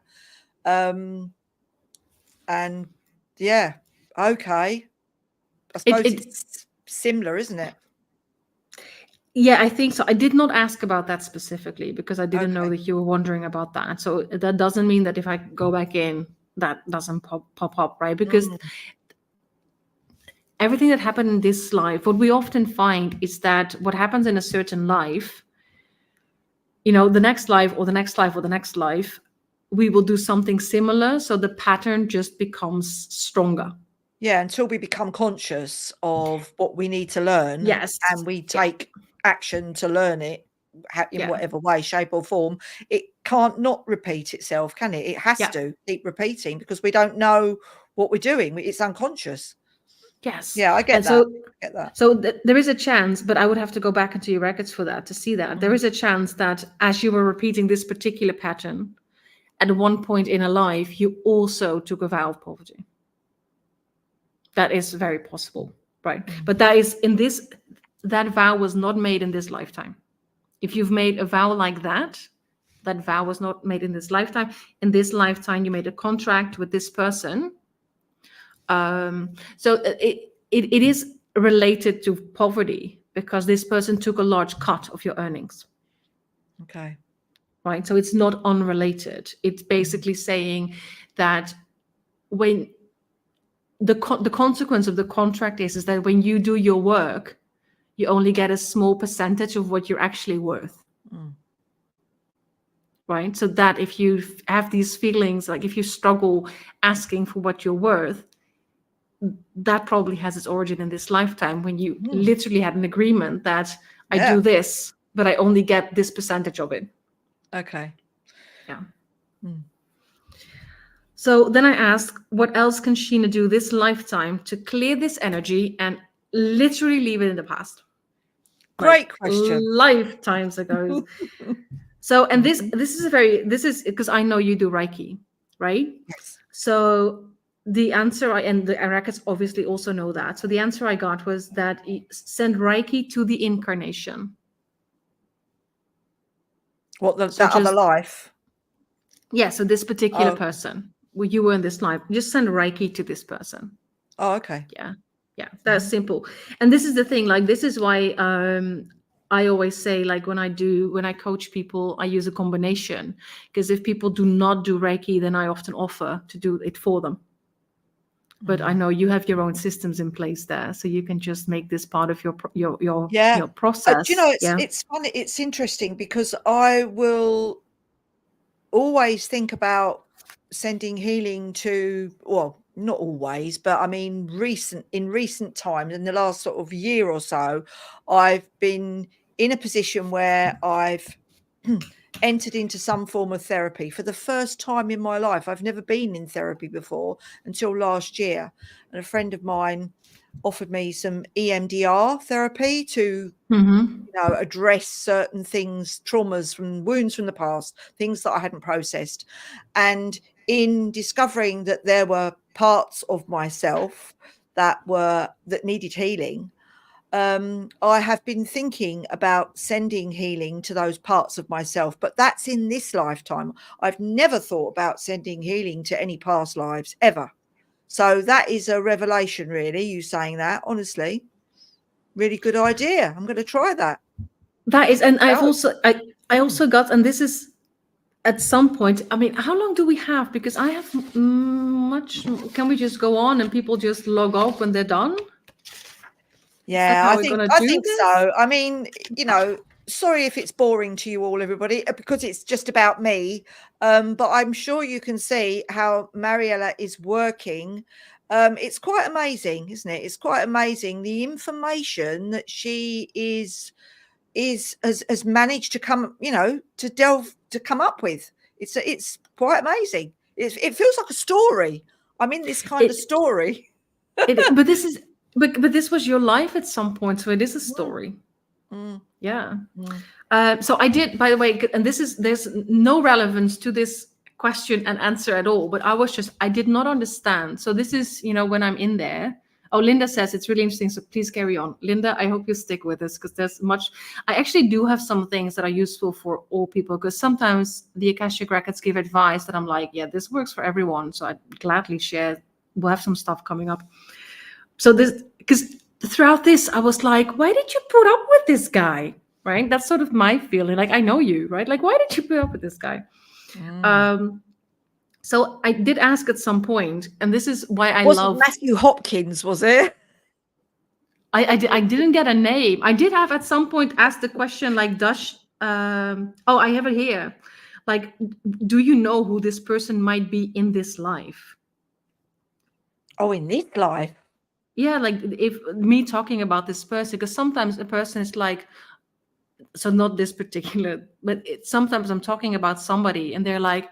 Speaker 1: And yeah, okay. I suppose it's similar, isn't it?
Speaker 2: Yeah, I think so. I did not ask about that specifically because I didn't know that you were wondering about that. So that doesn't mean that if I go back in, that doesn't pop up, right? Because everything that happened in this life, what we often find is that what happens in a certain life, the next life or the next life or the next life, we will do something similar. So the pattern just becomes stronger.
Speaker 1: Yeah, until we become conscious of what we need to learn.
Speaker 2: Yes.
Speaker 1: And we take action to learn it in whatever way, shape or form. It can't not repeat itself, can it? It has to keep repeating because we don't know what we're doing. It's unconscious.
Speaker 2: Yes.
Speaker 1: Yeah, I get that.
Speaker 2: So there is a chance, but I would have to go back into your records for that to see that. There is a chance that as you were repeating this particular pattern, at one point in a life, you also took a vow of poverty. That is very possible, right? But that vow was not made in this lifetime. If you've made a vow like that vow was not made in this lifetime. In this lifetime, you made a contract with this person. So it is related to poverty because this person took a large cut of your earnings.
Speaker 1: Okay.
Speaker 2: right? So it's not unrelated. It's basically saying that when the consequence of the contract is that when you do your work, you only get a small percentage of what you're actually worth. Right? So that if you have these feelings, like if you struggle asking for what you're worth, that probably has its origin in this lifetime when you literally had an agreement that I do this, but I only get this percentage of it.
Speaker 1: Okay.
Speaker 2: Yeah. So then I asked, what else can Sheena do this lifetime to clear this energy and literally leave it in the past?
Speaker 1: Great question.
Speaker 2: Lifetimes ago. So, and this is because I know you do Reiki, right?
Speaker 1: Yes.
Speaker 2: So the answer, and the Arakas obviously also know that. So the answer I got was that send Reiki to the incarnation.
Speaker 1: What, that other life?
Speaker 2: Yeah, so this particular person, where you were in this life, just send Reiki to this person.
Speaker 1: Oh, okay.
Speaker 2: Yeah, that's simple. And this is the thing, like, this is why I always say, like, when I coach people, I use a combination, because if people do not do Reiki, then I often offer to do it for them. But I know you have your own systems in place there, so you can just make this part of your process.
Speaker 1: Do you know, it's funny, it's interesting, because I will always think about sending healing to, well, not always, but I mean, in recent times, in the last sort of year or so, I've been in a position where I've entered into some form of therapy for the first time in my life. I've never been in therapy before until last year, and a friend of mine offered me some EMDR therapy to address certain things, traumas from wounds from the past, things that I hadn't processed. And in discovering that there were parts of myself that needed healing, I have been thinking about sending healing to those parts of myself, but that's in this lifetime. I've never thought about sending healing to any past lives ever. So that is a revelation, really, you saying that, honestly. Really good idea. I'm going to try that.
Speaker 2: That is, and I also got, and this is at some point, I mean, how long do we have? Because I have much. Can we just go on and people just log off when they're done?
Speaker 1: Yeah, I think so. I mean, sorry if it's boring to you all, everybody, because it's just about me. But I'm sure you can see how Mariëlle is working. It's quite amazing, isn't it? It's quite amazing the information that she has managed to come, to come up with. It's quite amazing. It feels like a story. I'm in this kind of story.
Speaker 2: But this was your life at some point, so it is a story. Yeah. So I did, by the way, and there's no relevance to this question and answer at all, but I did not understand. So this is, when I'm in there. Oh, Linda says it's really interesting, so please carry on. Linda, I hope you stick with us, because there's much. I actually do have some things that are useful for all people, because sometimes the Akashic Records give advice that I'm like, yeah, this works for everyone, so I'd gladly share. We'll have some stuff coming up. So this, because throughout this, I was like, why did you put up with this guy? Right? That's sort of my feeling. Like, I know you, right? Like, why did you put up with this guy? So I did ask at some point, and this is why I love
Speaker 1: Matthew Hopkins, was it?
Speaker 2: I didn't get a name. I did have at some point asked the question, like, I have it here. Like, do you know who this person might be in this life?
Speaker 1: Oh, in this life?
Speaker 2: Yeah, like, if me talking about this person, because sometimes a person is like, so not this particular, but sometimes I'm talking about somebody and they're like,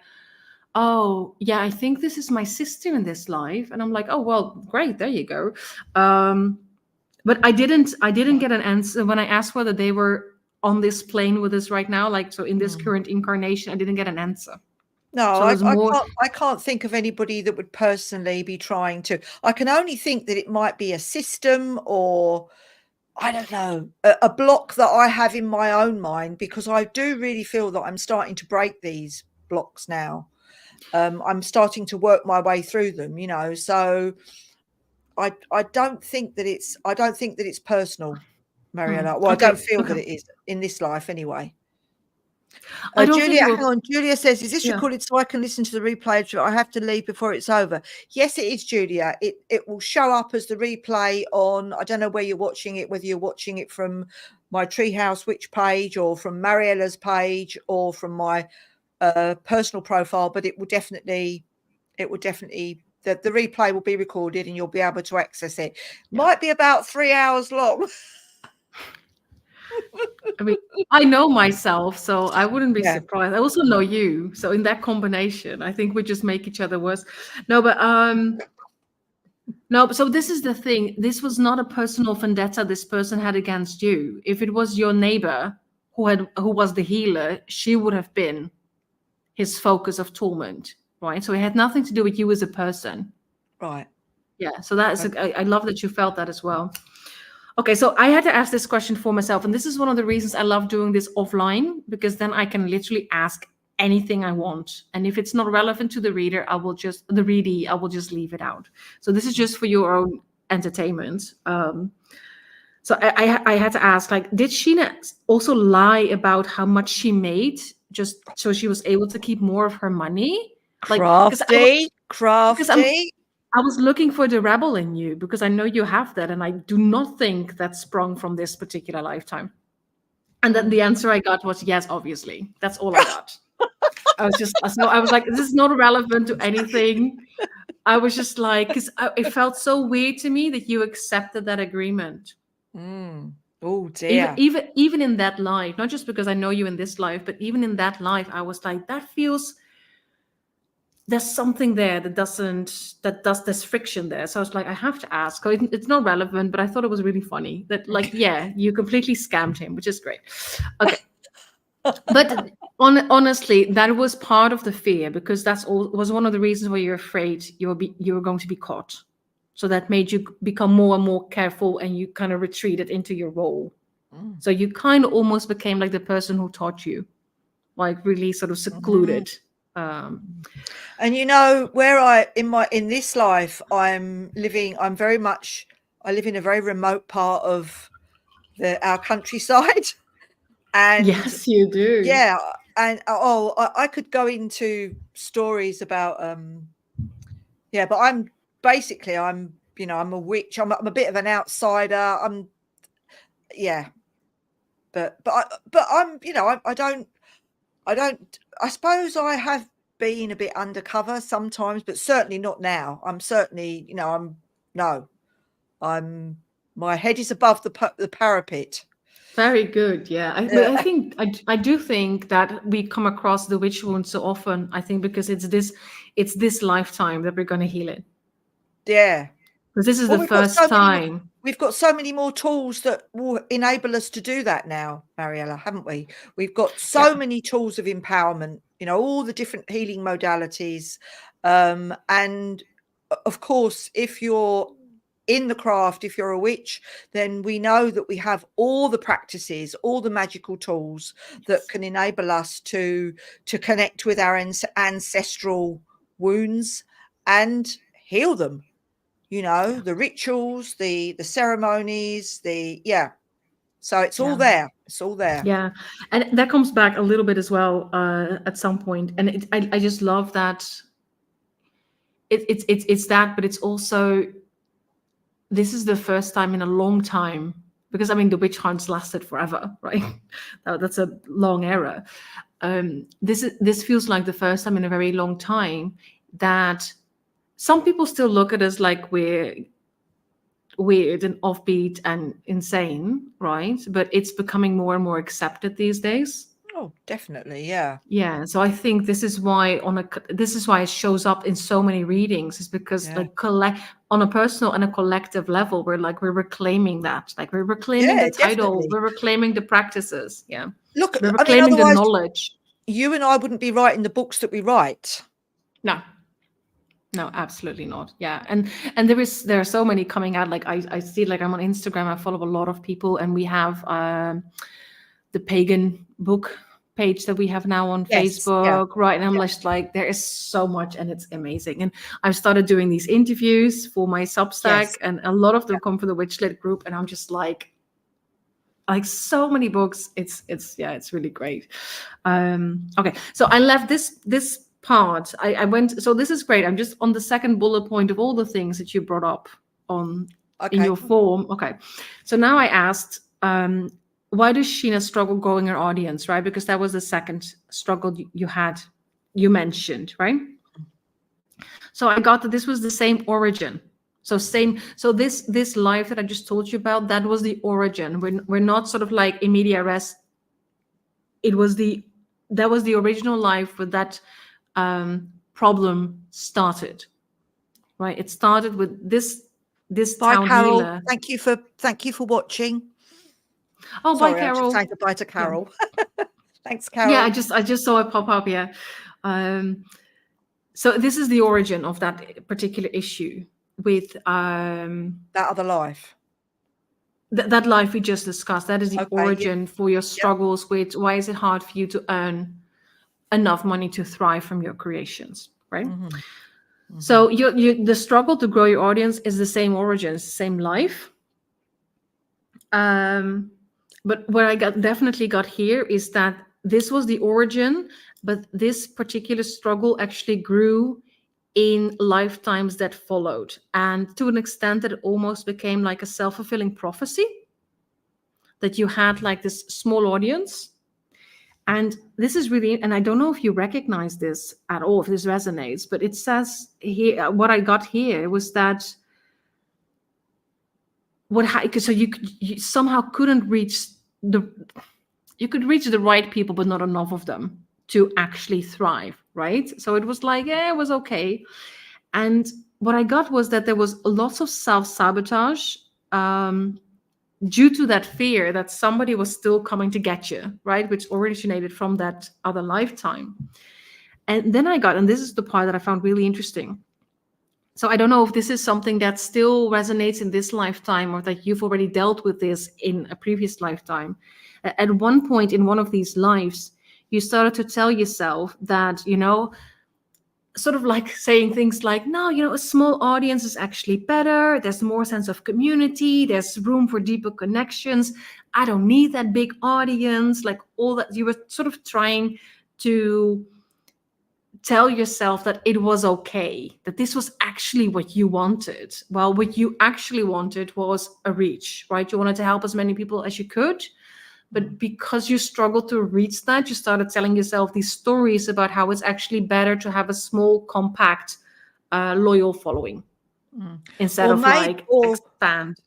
Speaker 2: oh yeah, I think this is my sister in this life, and I'm like, oh well, great, there you go. But I didn't get an answer when I asked whether they were on this plane with us right now, like, so in this current incarnation. I didn't get an answer.
Speaker 1: No, so I can't think of anybody that would personally be trying to. I can only think that it might be a system, or I don't know, a block that I have in my own mind, because I do really feel that I'm starting to break these blocks now. I'm starting to work my way through them, so I don't think that it's personal, Mariëlle. Well, I don't feel that it is in this life anyway.
Speaker 2: I don't think
Speaker 1: Julia,
Speaker 2: it will.
Speaker 1: hang on. Julia says, "Is this
Speaker 2: Yeah.
Speaker 1: recorded so I can listen to the replay? I have to leave before it's over." Yes, it is, Julia. It will show up as the replay on. I don't know where you're watching it, whether you're watching it from my Treehouse Witch page or from Marielle's page or from my personal profile, but it will definitely the replay will be recorded and you'll be able to access it.
Speaker 2: Yeah.
Speaker 1: Might be about 3 hours long.
Speaker 2: I mean, I know myself, so I wouldn't be
Speaker 1: Yeah.
Speaker 2: surprised. I also know you, so in that combination, I think we just make each other worse. No, but no. So this is the thing. This was not a personal vendetta this person had against you. If it was your neighbor who was the healer, she would have been his focus of torment, right? So it had nothing to do with you as a person.
Speaker 1: Right.
Speaker 2: Yeah. So that is. I love that you felt that as well. Okay, so I had to ask this question for myself, and this is one of the reasons I love doing this offline, because then I can literally ask anything I want, and if it's not relevant to the reader, I will just leave it out. So this is just for your own entertainment. So I had to ask, like, did Sheena also lie about how much she made just so she was able to keep more of her money? Like,
Speaker 1: Crafty.
Speaker 2: I was looking for the rebel in you because I know you have that, and I do not think that sprung from this particular lifetime. And then the answer I got was yes, obviously. That's all I got. I was like, this is not relevant to anything. I was just like, because it felt so weird to me that you accepted that agreement.
Speaker 1: Oh dear.
Speaker 2: Even in that life, not just because I know you in this life, but even in that life, I was like, there's something there there's friction there. So I was like, I have to ask. So it's not relevant, but I thought it was really funny that, like, yeah, you completely scammed him, which is great. Okay. But honestly, that was part of the fear, because was one of the reasons why you're afraid you were going to be caught. So that made you become more and more careful, and you kind of retreated into your role. So you kind of almost became like the person who taught you, like really sort of secluded.
Speaker 1: And you know, where in this life I live in a very remote part of our countryside. And
Speaker 2: yes, you do.
Speaker 1: Yeah, and I could go into stories about but I'm a witch. I'm a bit of an outsider. I suppose I have been a bit undercover sometimes, but certainly not now. I'm certainly, my head is above the parapet.
Speaker 2: Very good. Yeah. I do think that we come across the witch wound so often, I think, because it's this lifetime that we're going to heal it.
Speaker 1: Yeah.
Speaker 2: Because this is the first time.
Speaker 1: We've got so many more tools that will enable us to do that now, Mariëlle, haven't we? We've got so many tools of empowerment, all the different healing modalities. And of course, if you're in the craft, if you're a witch, then we know that we have all the practices, all the magical tools that can enable us to connect with our ancestral wounds and heal them. The rituals, the ceremonies, so it's all there. It's all there.
Speaker 2: Yeah. And that comes back a little bit as well at some point. And I just love that it's that, but it's also, this is the first time in a long time, because I mean the witch hunts lasted forever, right? That's a long era. This feels like the first time in a very long time that some people still look at us like we're weird and offbeat and insane, right? But it's becoming more and more accepted these days.
Speaker 1: Oh, definitely, yeah.
Speaker 2: Yeah. So I think this is why it shows up in so many readings, is because on a personal and a collective level, we're reclaiming that. Like we're reclaiming the title, definitely. We're reclaiming the practices. Yeah.
Speaker 1: Look,
Speaker 2: we're reclaiming the knowledge.
Speaker 1: You and I wouldn't be writing the books that we write.
Speaker 2: No, absolutely not. Yeah. And there are so many coming out. Like I see, like I'm on Instagram, I follow a lot of people, and we have the pagan book page that we have now on Facebook, right? And I'm just like, there is so much, and it's amazing. And I've started doing these interviews for my Substack, and a lot of them come from the Witchlit group, and I'm just like, like so many books. It's really great. Okay, so I left this part. I went. So this is great. I'm just on the second bullet point of all the things that you brought up in
Speaker 1: Okay.
Speaker 2: your form. Okay, so now I asked, why does Sheena struggle growing her audience, right? Because that was the second struggle you mentioned, right? So I got that this was the same origin. So this life that I just told you about, that was the origin. We're not sort of like in media res. That was the original life where that problem started, right? It started with this
Speaker 1: Bye,
Speaker 2: town
Speaker 1: Carol.
Speaker 2: healer.
Speaker 1: Thank you for watching.
Speaker 2: Oh,
Speaker 1: Sorry,
Speaker 2: bye, Carol.
Speaker 1: I just saying goodbye to Carol. Yeah. Thanks, Carol.
Speaker 2: Yeah, I just saw it pop up. Yeah. So this is the origin of that particular issue with
Speaker 1: that other life.
Speaker 2: That life we just discussed. That is the origin for your struggles with why is it hard for you to earn enough money to thrive from your creations, right? Mm-hmm. Mm-hmm. So the struggle to grow your audience is the same origins, same life. But what I definitely got here is that this was the origin, but this particular struggle actually grew in lifetimes that followed, and to an extent that it almost became like a self-fulfilling prophecy, that you had like this small audience. And this is really, and I don't know if you recognize this at all, if this resonates, but it says here, what I got here was that so you somehow couldn't reach you could reach the right people, but not enough of them to actually thrive, right? So it was like, it was okay. And what I got was that there was lots of self-sabotage due to that fear that somebody was still coming to get you, right? Which originated from that other lifetime. And then and this is the part that I found really interesting. So I don't know if this is something that still resonates in this lifetime or that you've already dealt with this in a previous lifetime. At one point in one of these lives, you started to tell yourself that, sort of like saying things like, no, a small audience is actually better. There's more sense of community. There's room for deeper connections. I don't need that big audience. Like all that, you were sort of trying to tell yourself that it was okay, that this was actually what you wanted. Well, what you actually wanted was a reach, right? You wanted to help as many people as you could. But because you struggled to reach that, you started telling yourself these stories about how it's actually better to have a small, compact, loyal following instead of expand.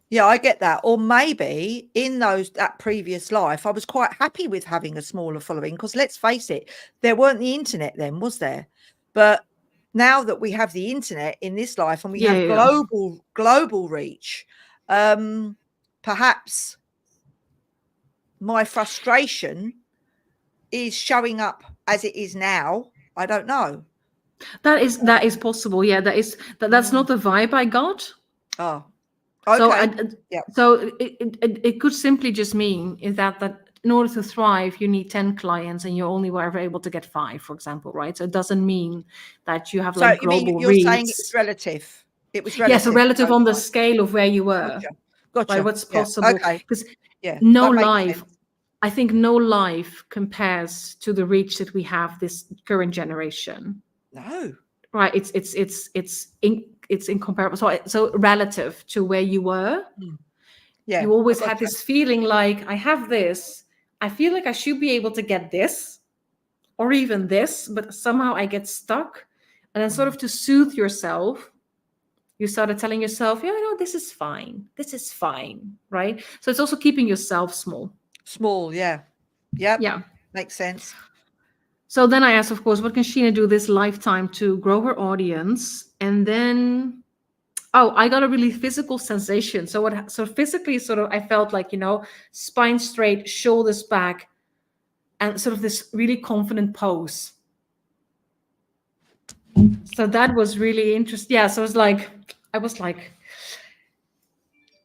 Speaker 1: Yeah, I get that. Or maybe in that previous life, I was quite happy with having a smaller following because let's face it, there weren't the internet then, was there? But now that we have the internet in this life and we have global reach, perhaps my frustration is showing up as it is now. I don't know.
Speaker 2: That is possible. Yeah, that's not the vibe I got.
Speaker 1: Oh, okay.
Speaker 2: So it could simply just mean is that in order to thrive, you need 10 clients and you're only ever able to get 5, for example, right? So it doesn't mean that you have like global reach.
Speaker 1: You're saying it's relative. It was relative.
Speaker 2: Yes, so relative on the scale of where you were.
Speaker 1: Gotcha.
Speaker 2: Right, what's possible.
Speaker 1: Okay.
Speaker 2: Because I think no life compares to the reach that we have this current generation.
Speaker 1: No.
Speaker 2: Right. It's incomparable. So relative to where you were.
Speaker 1: Yeah.
Speaker 2: You always had this feeling like, I have this. I feel like I should be able to get this or even this, but somehow I get stuck. And then sort of to soothe yourself, you started telling yourself, this is fine. This is fine. Right. So it's also keeping yourself small.
Speaker 1: Small. Yeah. Yep.
Speaker 2: Yeah.
Speaker 1: Makes sense.
Speaker 2: So then I asked, of course, what can Sheena do this lifetime to grow her audience? And then, I got a really physical sensation. So physically, I felt like, spine straight, shoulders back, and sort of this really confident pose. So that was really interesting. Yeah. So I was like,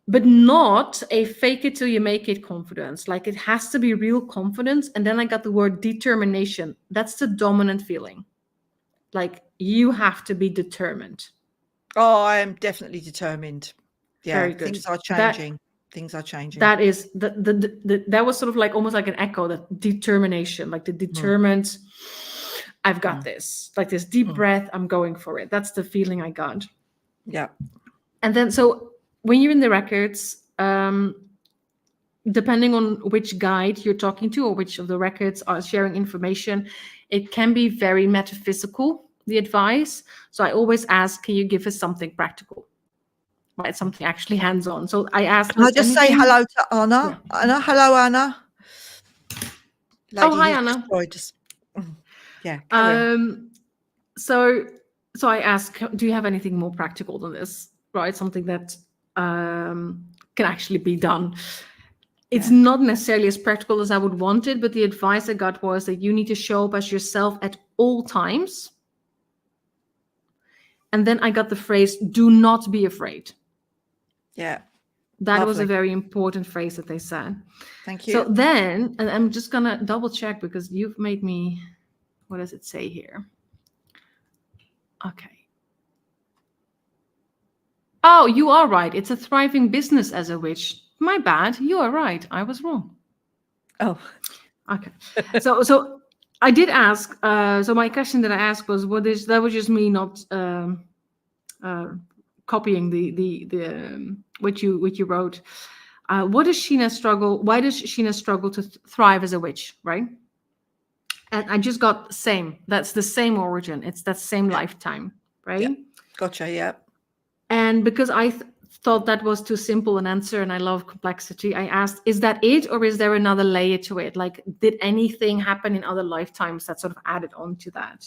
Speaker 2: but not a fake it till you make it confidence. Like it has to be real confidence. And then I got the word determination. That's the dominant feeling. Like you have to be determined.
Speaker 1: Oh, I am definitely determined. Yeah,
Speaker 2: very good.
Speaker 1: Things are changing. Things are changing.
Speaker 2: That is that was sort of like almost like an echo, that determination, like the determined, I've got this, like this deep breath, I'm going for it. That's the feeling I got.
Speaker 1: Yeah.
Speaker 2: And then, so when you're in the records, depending on which guide you're talking to or which of the records are sharing information, it can be very metaphysical, the advice. So I always ask, can you give us something practical? Right, something actually hands-on. So I asked,
Speaker 1: Can I just say hello to Anna?
Speaker 2: Yeah.
Speaker 1: Anna, hello, Anna. Lady
Speaker 2: hi,
Speaker 1: who's
Speaker 2: Anna.
Speaker 1: destroyed us. Yeah. Carry on.
Speaker 2: So I ask, do you have anything more practical than this? Right, something that can actually be done. It's not necessarily as practical as I would want it, but the advice I got was that you need to show up as yourself at all times. And then I got the phrase, do not be afraid.
Speaker 1: Yeah.
Speaker 2: That
Speaker 1: Lovely.
Speaker 2: was a very important phrase that they said.
Speaker 1: Thank you.
Speaker 2: So then, and I'm just going to double check because you've made me, what does it say here? Okay. Oh, you are right. It's a thriving business as a witch. My bad. You are right. I was wrong.
Speaker 1: Oh.
Speaker 2: Okay. So I did ask. So my question that I asked was, that was just me not copying the what you wrote. What does Sheena struggle? Why does Sheena struggle to thrive as a witch? Right. And I just got same. That's the same origin. It's that same lifetime. Right.
Speaker 1: Yeah. Gotcha. Yeah.
Speaker 2: And because I thought that was too simple an answer, and I love complexity, I asked, is that it, or is there another layer to it? Like, did anything happen in other lifetimes that sort of added on to that?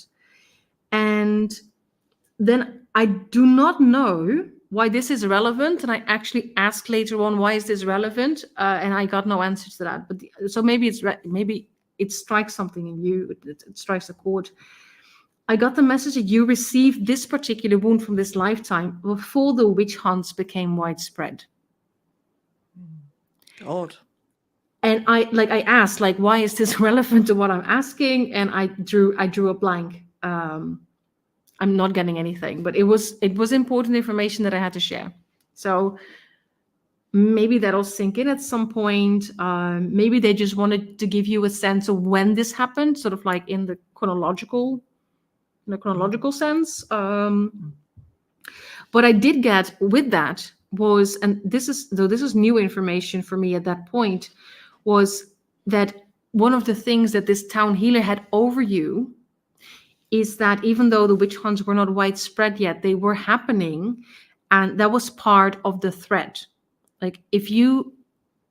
Speaker 2: And then I do not know why this is relevant. And I actually asked later on, why is this relevant? And I got no answer to that. But so maybe maybe it strikes something in you. It strikes a chord. I got the message that you received this particular wound from this lifetime before the witch hunts became widespread.
Speaker 1: God.
Speaker 2: And I asked, like, why is this relevant to what I'm asking? And I drew a blank. I'm not getting anything, but it was important information that I had to share. So maybe that'll sink in at some point. Maybe they just wanted to give you a sense of when this happened, sort of like in the chronological sense. What I did get with that was, and this is new information for me at that point, was that one of the things that this town healer had over you is that even though the witch hunts were not widespread yet, they were happening, and that was part of the threat. Like, if you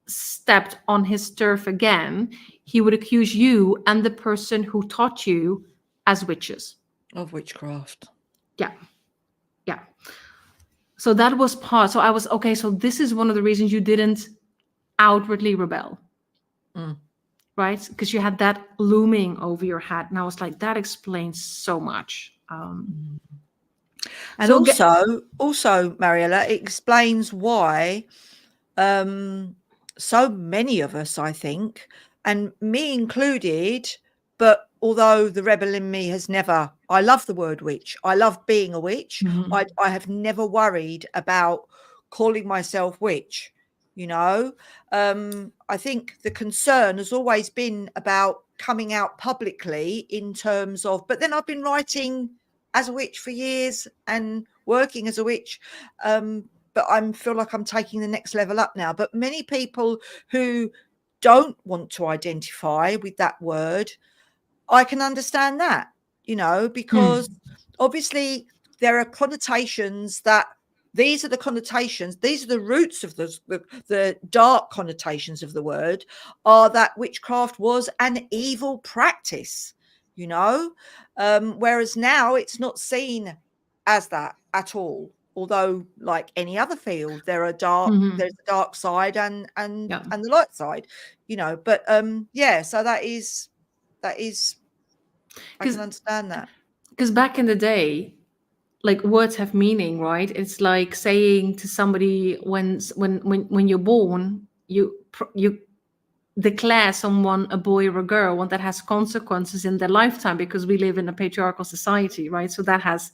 Speaker 2: stepped on his turf again, he would accuse you and the person who taught you as witches.
Speaker 1: Of witchcraft.
Speaker 2: Yeah. So that was part. So I was, okay, so this is one of the reasons you didn't outwardly rebel. Right? Because you had that looming over your head. And I was like, that explains so much.
Speaker 1: And so also, Mariëlle, it explains why so many of us, I think, and me included, but although the rebel in me has never, I love the word witch. I love being a witch. I have never worried about calling myself witch. You know, I think the concern has always been about coming out publicly in terms of, but then I've been writing as a witch for years and working as a witch. But I feel like I'm taking the next level up now. But many people who don't want to identify with that word, I can understand that, you know, because obviously there are connotations that these are the connotations, these are the roots of the dark connotations of the word, are that witchcraft was an evil practice, you know, whereas now it's not seen as that at all. Although, like any other field, there's a dark side and the light side, you know. But so that is I can understand that. Because
Speaker 2: back in the day, like, words have meaning, right? It's like saying to somebody when you're born, you declare someone a boy or a girl, and that has consequences in their lifetime, because we live in a patriarchal society, right? So that has,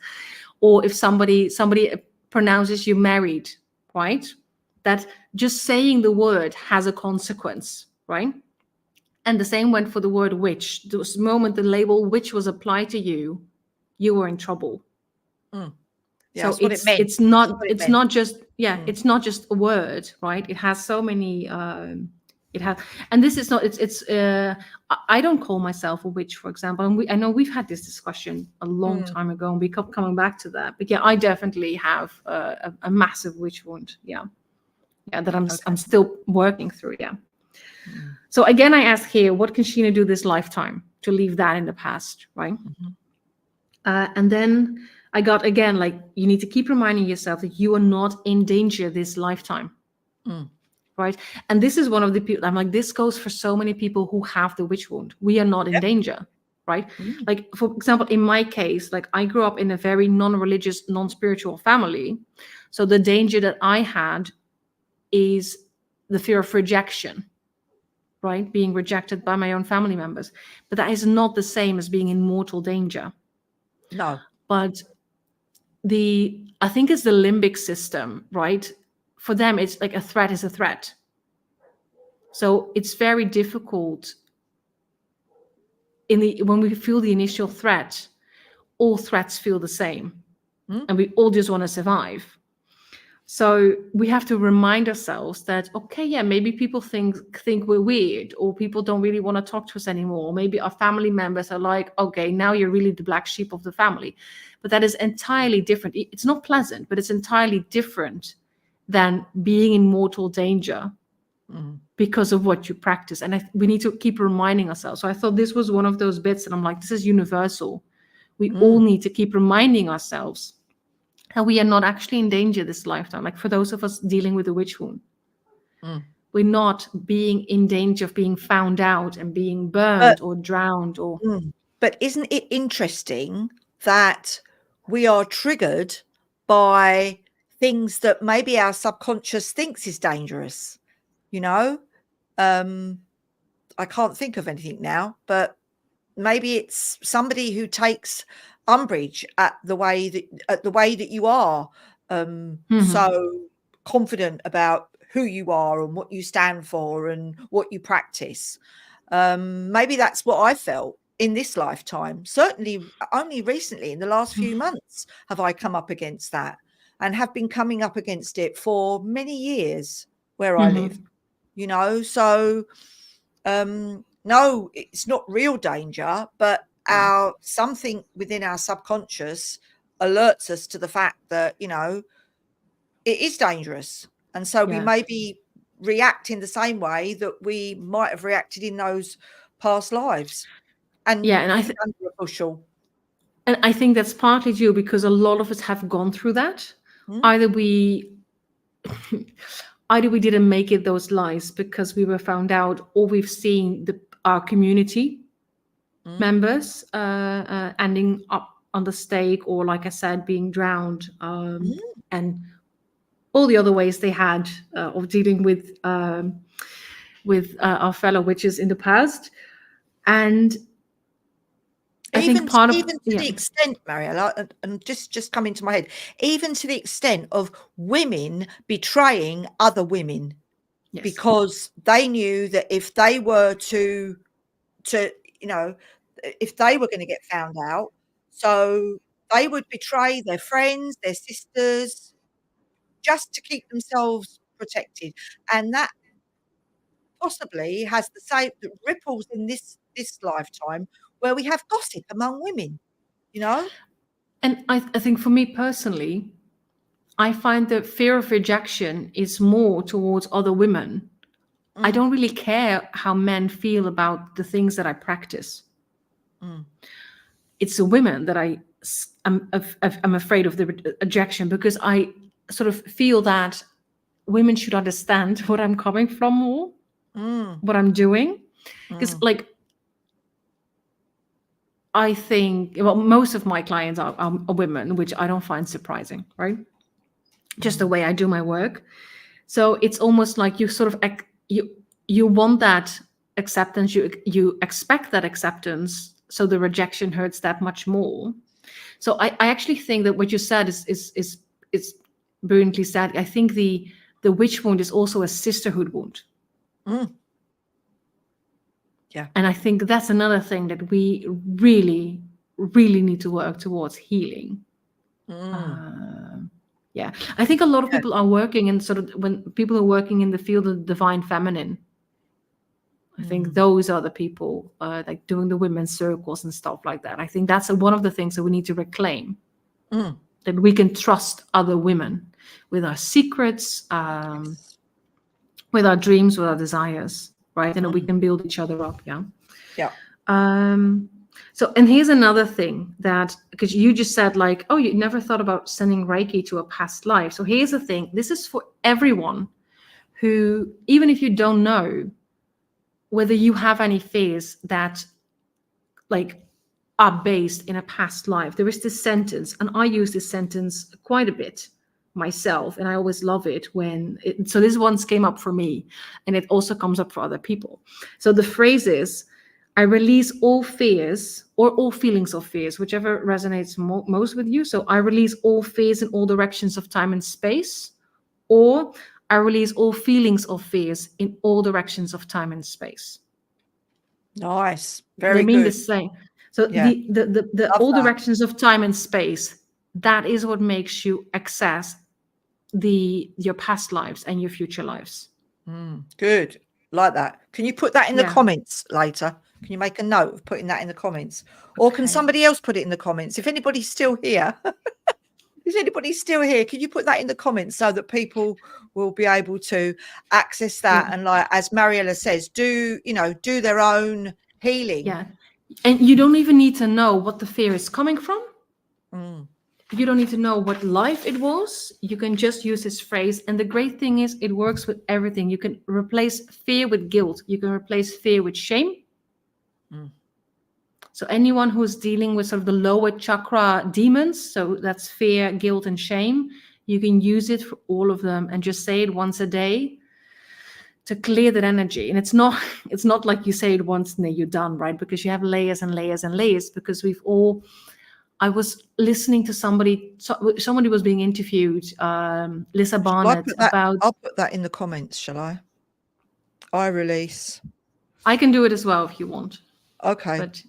Speaker 2: or if somebody pronounces you married, right? that just saying the word has a consequence, right? And the same went for the word witch. The moment the label witch was applied to you, you were in trouble.
Speaker 1: Mm. Yeah,
Speaker 2: So
Speaker 1: that's what it meant.
Speaker 2: it's not
Speaker 1: That's what it
Speaker 2: it's
Speaker 1: meant.
Speaker 2: not just
Speaker 1: Mm.
Speaker 2: it's not just a word, right? It has so many it has, and this is not it's I don't call myself a witch, for example, and I know we've had this discussion a long time ago, and we kept coming back to that. But yeah, I definitely have a massive witch wound. Yeah, that I'm still working through. Yeah.
Speaker 1: Mm.
Speaker 2: So again, I ask here, what can Sheena do this lifetime to leave that in the past, right? And then I got, again, like, you need to keep reminding yourself that you are not in danger this lifetime, right? And this is one of the people, I'm like, this goes for so many people who have the witch wound. We are not in danger, right? Like, for example, in my case, like, I grew up in a very non-religious, non-spiritual family. So the danger that I had is the fear of rejection, right? Being rejected by my own family members. But that is not the same as being in mortal danger.
Speaker 1: No.
Speaker 2: But I think it's the limbic system, right? For them, it's like a threat is a threat. So it's very difficult when we feel the initial threat, all threats feel the same. And we all just want to survive. So we have to remind ourselves that, okay, yeah, maybe people think we're weird, or people don't really want to talk to us anymore. Or maybe our family members are like, okay, now you're really the black sheep of the family. But that is entirely different. It's not pleasant, but it's entirely different than being in mortal danger because of what you practice. And we need to keep reminding ourselves. So I thought this was one of those bits that I'm like, this is universal. We all need to keep reminding ourselves that we are not actually in danger this lifetime. Like, for those of us dealing with a witch wound, we're not being in danger of being found out and being burned or drowned.
Speaker 1: But isn't it interesting that we are triggered by things that maybe our subconscious thinks is dangerous? You know, I can't think of anything now, but maybe it's somebody who takes umbrage at the way that you are so confident about who you are and what you stand for and what you practice. Maybe that's what I felt in this lifetime. Certainly only recently, in the last few months, have I come up against that, and have been coming up against it for many years where I live, you know. So no, it's not real danger, but something within our subconscious alerts us to the fact that, you know, it is dangerous. And so we maybe react in the same way that we might have reacted in those past lives. And
Speaker 2: Yeah, and
Speaker 1: under a bushel.
Speaker 2: And I think that's partly due because a lot of us have gone through that. Either we didn't make it those lives because we were found out, or we've seen our community members ending up on the stake, or, like I said, being drowned, and all the other ways they had of dealing with our fellow witches in the past. And I think part of
Speaker 1: the extent, Mariëlle, and just come into my head, even to the extent of women betraying other women, because they knew that if they were to you know, if they were going to get found out, so they would betray their friends, their sisters, just to keep themselves protected. And that possibly has the same ripples in this lifetime, where we have gossip among women, you know.
Speaker 2: And I think for me personally, I find that fear of rejection is more towards other women. I don't really care how men feel about the things that I practice. It's the women that I'm afraid of the rejection, because I sort of feel that women should understand what I'm coming from more, what I'm doing. Because, like, I think, well, most of my clients are women, which I don't find surprising, right? Just the way I do my work. So it's almost like you sort of you want that acceptance, you expect that acceptance, so the rejection hurts that much more. So I actually think that what you said is brilliantly said. I think the the witch wound is also a sisterhood wound.
Speaker 1: Yeah.
Speaker 2: And I think that's another thing that we really, really need to work towards healing. Yeah, I think a lot of people are working in sort of, when people are working in the field of divine feminine, I think those are the people like doing the women's circles and stuff like that. I think that's one of the things that we need to reclaim, that we can trust other women with our secrets, with our dreams, with our desires, right? And we can build each other up.
Speaker 1: Yeah.
Speaker 2: So, and here's another thing that, because you just said like, oh, you never thought about sending Reiki to a past life. So here's the thing. This is for everyone who, even if you don't know whether you have any fears that like are based in a past life, there is this sentence, and I use this sentence quite a bit myself, and I always love it when so this once came up for me, and it also comes up for other people. So the phrase is, I release all fears or all feelings of fears, whichever resonates most with you. So I release all fears in all directions of time and space, or I release all feelings of fears in all directions of time and space.
Speaker 1: Nice. Very
Speaker 2: they mean
Speaker 1: good.
Speaker 2: the same. So
Speaker 1: Yeah.
Speaker 2: the all directions of time and space, that is what makes you access your past lives and your future lives.
Speaker 1: Good. Like that. Can you put that in the comments later? Can you make a note of putting that in the comments? Or can somebody else put it in the comments? If anybody's still here, can you put that in the comments so that people will be able to access that? And like, as Mariëlle says, do their own healing.
Speaker 2: Yeah. And you don't even need to know what the fear is coming from. You don't need to know what life it was. You can just use this phrase. And the great thing is it works with everything. You can replace fear with guilt. You can replace fear with shame. So anyone who's dealing with sort of the lower chakra demons, so that's fear, guilt, and shame, you can use it for all of them and just say it once a day to clear that energy. And it's not like you say it once and then you're done, right? Because you have layers and layers and layers, because I was listening to somebody was being interviewed, Lisa Barnett,
Speaker 1: I'll put that in the comments, shall I? I release.
Speaker 2: I can do it as well if you want.
Speaker 1: Okay.
Speaker 2: But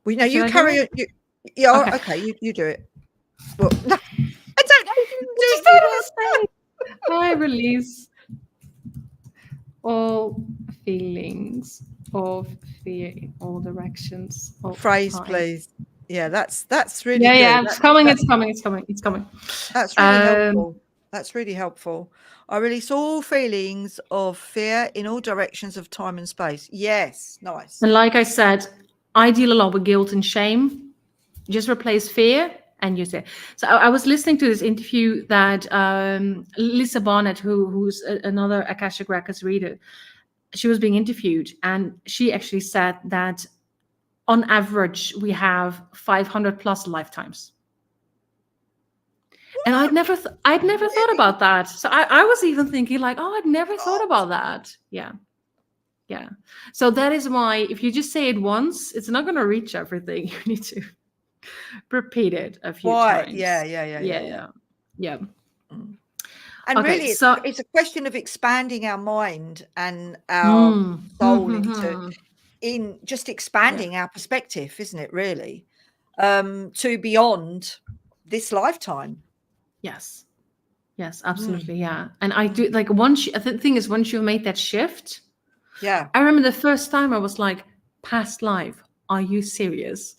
Speaker 1: you carry it. Okay, you do it. Well, no, I don't know.
Speaker 2: I release all feelings of fear in all directions.
Speaker 1: Phrase, please. Yeah, that's really
Speaker 2: good.
Speaker 1: Yeah,
Speaker 2: it's coming. It's coming.
Speaker 1: That's really helpful. That's really helpful. I release all feelings of fear in all directions of time and space. Yes, nice.
Speaker 2: And like I said, I deal a lot with guilt and shame. Just replace fear and use it. So I was listening to this interview that Lisa Barnett, who's another Akashic Records reader, she was being interviewed, and she actually said that on average we have 500 plus lifetimes. And I'd never thought about that. So I was even thinking like, oh, I'd never thought about that. Yeah. So that is why if you just say it once, it's not going to reach everything. You need to repeat it a few times.
Speaker 1: Yeah. And
Speaker 2: Okay,
Speaker 1: really, it's a question of expanding our mind and our soul in just expanding our perspective, isn't it? Really, to beyond this lifetime.
Speaker 2: Yes, absolutely. Yeah. And I do like the thing is, once you've made that shift, I remember the first time I was like, past life, are you serious?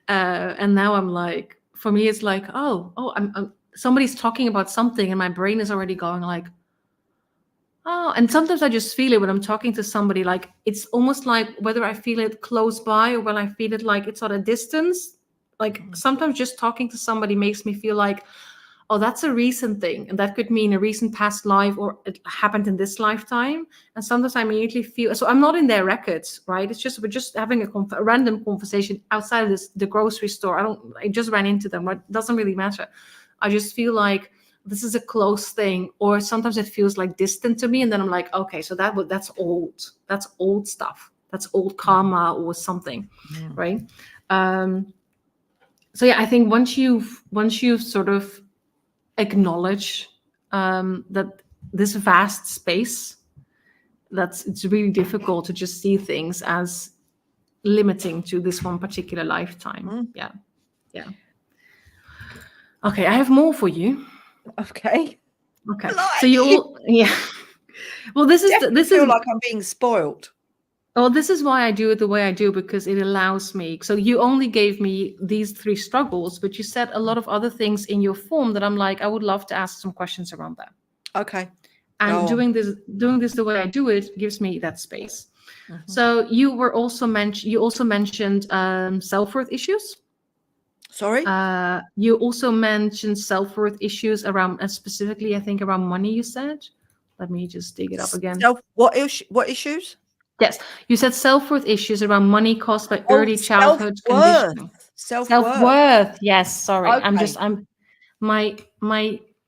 Speaker 2: And now I'm like, for me, it's like, I'm somebody's talking about something and my brain is already going like, oh, and sometimes I just feel it when I'm talking to somebody, like it's almost like whether I feel it close by or when I feel it like it's at a distance. Like sometimes just talking to somebody makes me feel like, oh, that's a recent thing. And that could mean a recent past life or it happened in this lifetime. And sometimes I immediately feel, so I'm not in their records, right? It's just, we're just having a random conversation outside of the grocery store. I just ran into them. It doesn't really matter. I just feel like this is a close thing, or sometimes it feels like distant to me. And then I'm like, okay, so that's old. That's old stuff. That's old karma or something, right? So yeah, I think once you've sort of acknowledge that this vast space, it's really difficult to just see things as limiting to this one particular lifetime. Yeah. Okay, I have more for you.
Speaker 1: Okay.
Speaker 2: So you all, yeah. Well, this is
Speaker 1: like I'm being spoiled.
Speaker 2: Oh, this is why I do it the way I do, because it allows me. So you only gave me these 3 struggles, but you said a lot of other things in your form that I'm like, I would love to ask some questions around that.
Speaker 1: Okay.
Speaker 2: And doing this the way I do it gives me that space. So you also mentioned self-worth issues.
Speaker 1: Sorry?
Speaker 2: You also mentioned self-worth issues around, specifically, I think around money, you said. Let me just dig it up again.
Speaker 1: What issues?
Speaker 2: Yes, you said self-worth issues around money caused by early childhood conditioning. Self-worth. Yes, sorry.
Speaker 1: Okay.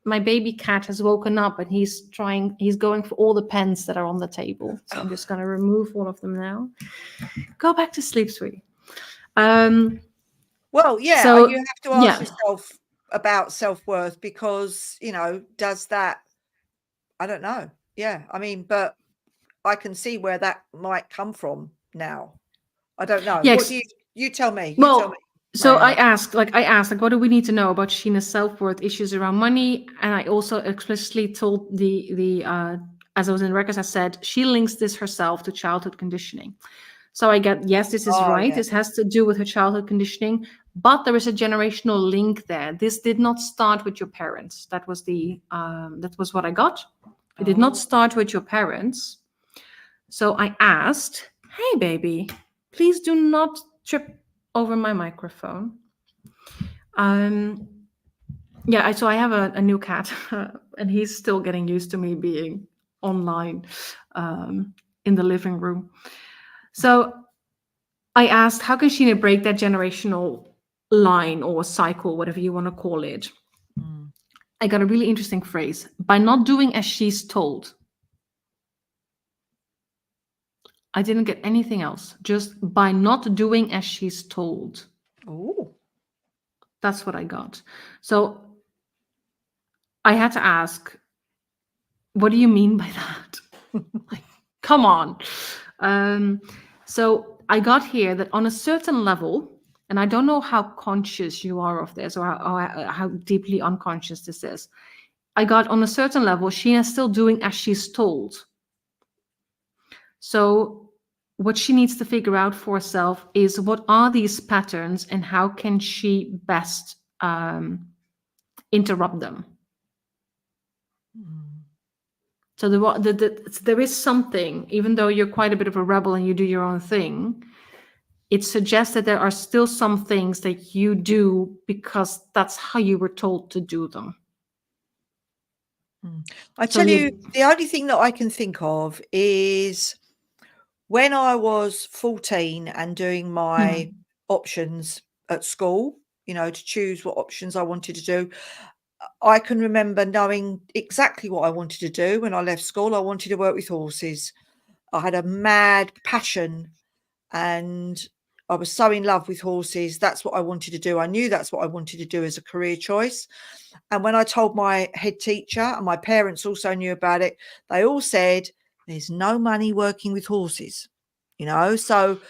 Speaker 2: My baby cat has woken up and he's going for all the pens that are on the table. So I'm just going to remove all of them now. Go back to sleep, sweetie.
Speaker 1: Well, yeah,
Speaker 2: so,
Speaker 1: you have to ask yourself about self-worth, because, does that, I don't know. Yeah, I mean, but I can see where that might come from now. I don't know.
Speaker 2: Yes.
Speaker 1: What do you tell me?
Speaker 2: Well,
Speaker 1: tell me.
Speaker 2: So I asked, what do we need to know about Sheena's self-worth issues around money? And I also explicitly told as I was in records, I said, she links this herself to childhood conditioning. So I get, yes, this is right. Yeah. This has to do with her childhood conditioning, but there is a generational link there. This did not start with your parents. That was what I got. It did not start with your parents. So I asked, hey, baby, please do not trip over my microphone. So I have a new cat, and he's still getting used to me being online in the living room. So I asked, how can Sheena break that generational line or cycle, whatever you want to call it? I got a really interesting phrase: by not doing as she's told. I didn't get anything else, just by not doing as she's told.
Speaker 1: Oh,
Speaker 2: that's what I got. So I had to ask, what do you mean by that? Like, come on. So I got here that on a certain level, and I don't know how conscious you are of this, or how deeply unconscious this is. I got on a certain level, Sheena's still doing as she's told. So what she needs to figure out for herself is, what are these patterns and how can she best interrupt them? So there is something, even though you're quite a bit of a rebel and you do your own thing, it suggests that there are still some things that you do because that's how you were told to do them.
Speaker 1: I tell you, the only thing that I can think of is when I was 14 and doing my options at school, to choose what options I wanted to do. I can remember knowing exactly what I wanted to do when I left school. I wanted to work with horses. I had a mad passion and I was so in love with horses. That's what I wanted to do. I knew that's what I wanted to do as a career choice. And when I told my head teacher, and my parents also knew about it, they all said, there's no money working with horses, so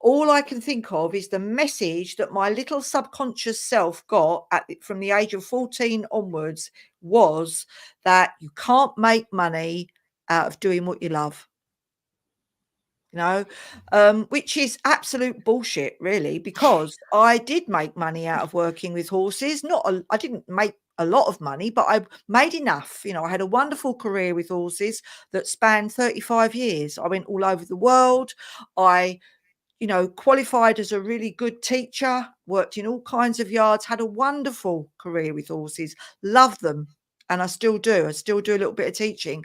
Speaker 1: all I can think of is the message that my little subconscious self got from the age of 14 onwards was that you can't make money out of doing what you love. Which is absolute bullshit, really, because I did make money out of working with horses. I didn't make a lot of money, but I made enough. I had a wonderful career with horses that spanned 35 years. I went all over the world. I qualified as a really good teacher, worked in all kinds of yards, had a wonderful career with horses, loved them. And I still do. I still do a little bit of teaching.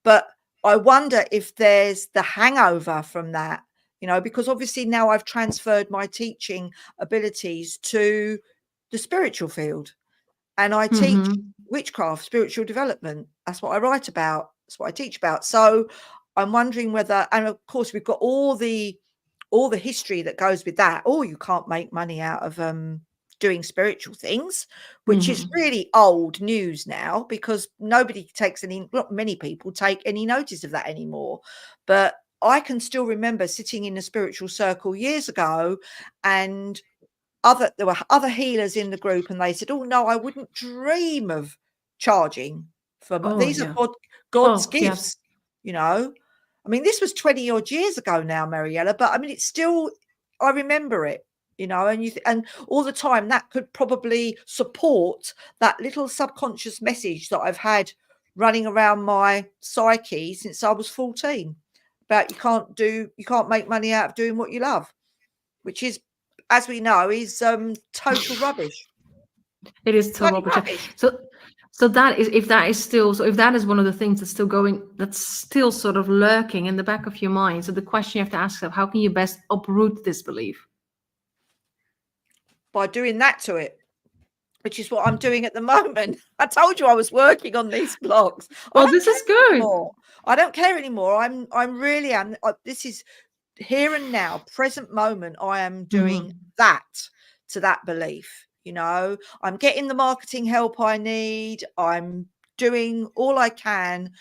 Speaker 1: But I wonder if there's the hangover from that, because obviously now I've transferred my teaching abilities to the spiritual field. And I teach witchcraft, spiritual development. That's what I write about. That's what I teach about. So I'm wondering whether, and of course we've got all the history that goes with that. Oh, you can't make money out of doing spiritual things, which is really old news now, because nobody takes not many people take any notice of that anymore. But I can still remember sitting in a spiritual circle years ago, and there were other healers in the group, and they said, "Oh no, I wouldn't dream of charging for these are God's gifts." I mean, this was 20 odd years ago now, Mariëlle, but I mean, it's still, I remember it, and all the time that could probably support that little subconscious message that I've had running around my psyche since I was 14, about you can't make money out of doing what you love, which is, as we know, is total rubbish.
Speaker 2: It is total rubbish. So that is, if that is one of the things that's still sort of lurking in the back of your mind. So the question you have to ask yourself, how can you best uproot this belief?
Speaker 1: By doing that to it, which is what I'm doing at the moment. I told you I was working on these blogs.
Speaker 2: Well, this is good.
Speaker 1: I don't care anymore. I'm really this is here and now, present moment. I am doing that to that belief. I'm getting the marketing help I need. I'm doing all I can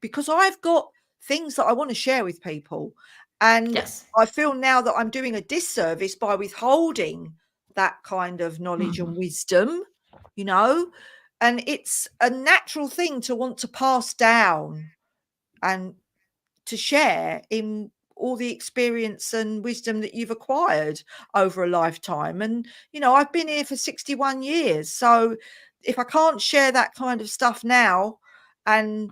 Speaker 1: because I've got things that I want to share with people. And I feel now that I'm doing a disservice by withholding that kind of knowledge and wisdom, and it's a natural thing to want to pass down and to share in all the experience and wisdom that you've acquired over a lifetime. And, I've been here for 61 years. So if I can't share that kind of stuff now and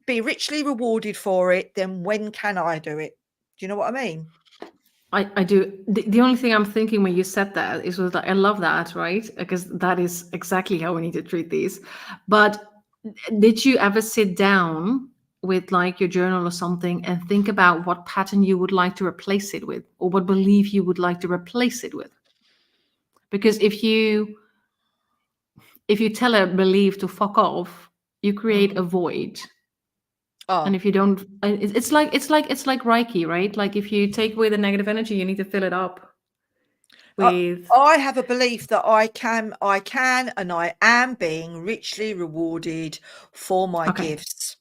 Speaker 1: be richly rewarded for it, then when can I do it? Do you know what I mean?
Speaker 2: I do. The only thing I'm thinking when you said that is like, I love that, right? Because that is exactly how we need to treat these. But did you ever sit down with like your journal or something and think about what pattern you would like to replace it with, or what belief you would like to replace it with? Because if you tell a belief to fuck off, you create a void. And if you don't, it's like Reiki, right? Like if you take away the negative energy, you need to fill it up with.
Speaker 1: I have a belief that I can, and I am being richly rewarded for my gifts.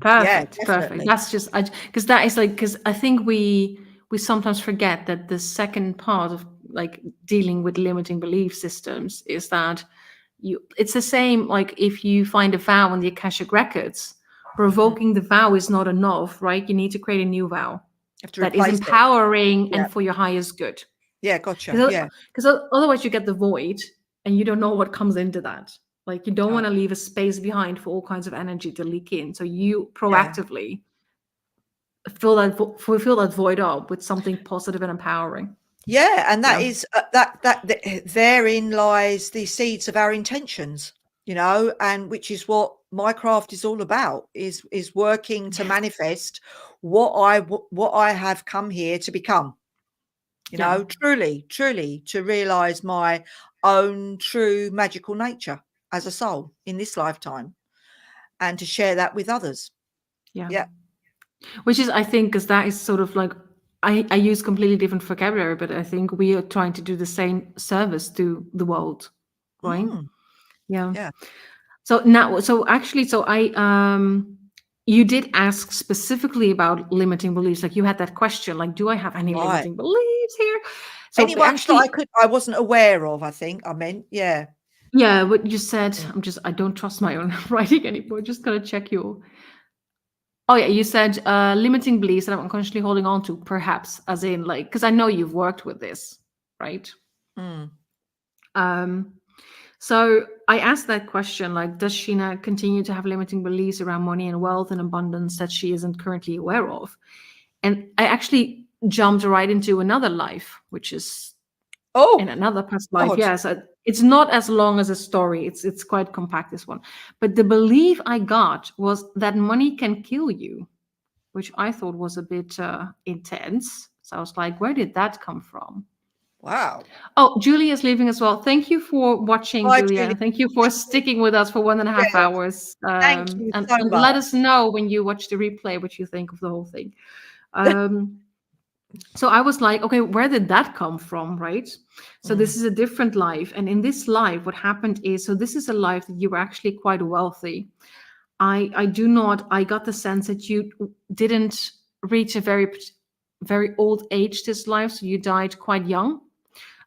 Speaker 2: Perfect, perfect. That's just because that is like, because I think we sometimes forget that the second part of like dealing with limiting belief systems is that it's the same. Like if you find a vow in the Akashic Records, revoking the vow is not enough, right? You need to create a new vow that is empowering and for your highest good.
Speaker 1: Yeah, gotcha.
Speaker 2: Because otherwise you get the void and you don't know what comes into that. Like you don't want to leave a space behind for all kinds of energy to leak in. So you proactively fulfill that void up with something positive and empowering.
Speaker 1: Yeah, and that is that therein lies the seeds of our intentions, and which is what my craft is all about, is working to manifest what I have come here to become. Truly to realize my own true magical nature as a soul in this lifetime, and to share that with others. Yeah.
Speaker 2: Which is, I think, because that is sort of like, I use completely different vocabulary, but I think we are trying to do the same service to the world, right? Yeah. So now, you did ask specifically about limiting beliefs. Like you had that question, like, do I have any limiting beliefs here? So
Speaker 1: anyone that I wasn't aware of, I think I meant, yeah.
Speaker 2: Yeah, what you said, I don't trust my own writing anymore. Just gotta check your. Oh yeah, you said limiting beliefs that I'm unconsciously holding on to, perhaps, as in like, because I know you've worked with this, right? So I asked that question, like, does Sheena continue to have limiting beliefs around money and wealth and abundance that she isn't currently aware of? And I actually jumped right into another life, which is in another past life. Yeah, so it's not as long as a story. It's quite compact, this one. But the belief I got was that money can kill you, which I thought was a bit intense. So I was like, where did that come from?
Speaker 1: Wow.
Speaker 2: Oh, Julia is leaving as well. Thank you for watching, Julia. And thank you for sticking with us for 1.5 hours.
Speaker 1: Thank you so much.
Speaker 2: Let us know when you watch the replay what you think of the whole thing. So I was like, okay, where did that come from, right? So
Speaker 1: Mm.
Speaker 2: this is a different life. And in this life, what happened is, so this is a life that you were actually quite wealthy. I got the sense that you didn't reach a very old age this life, so you died quite young.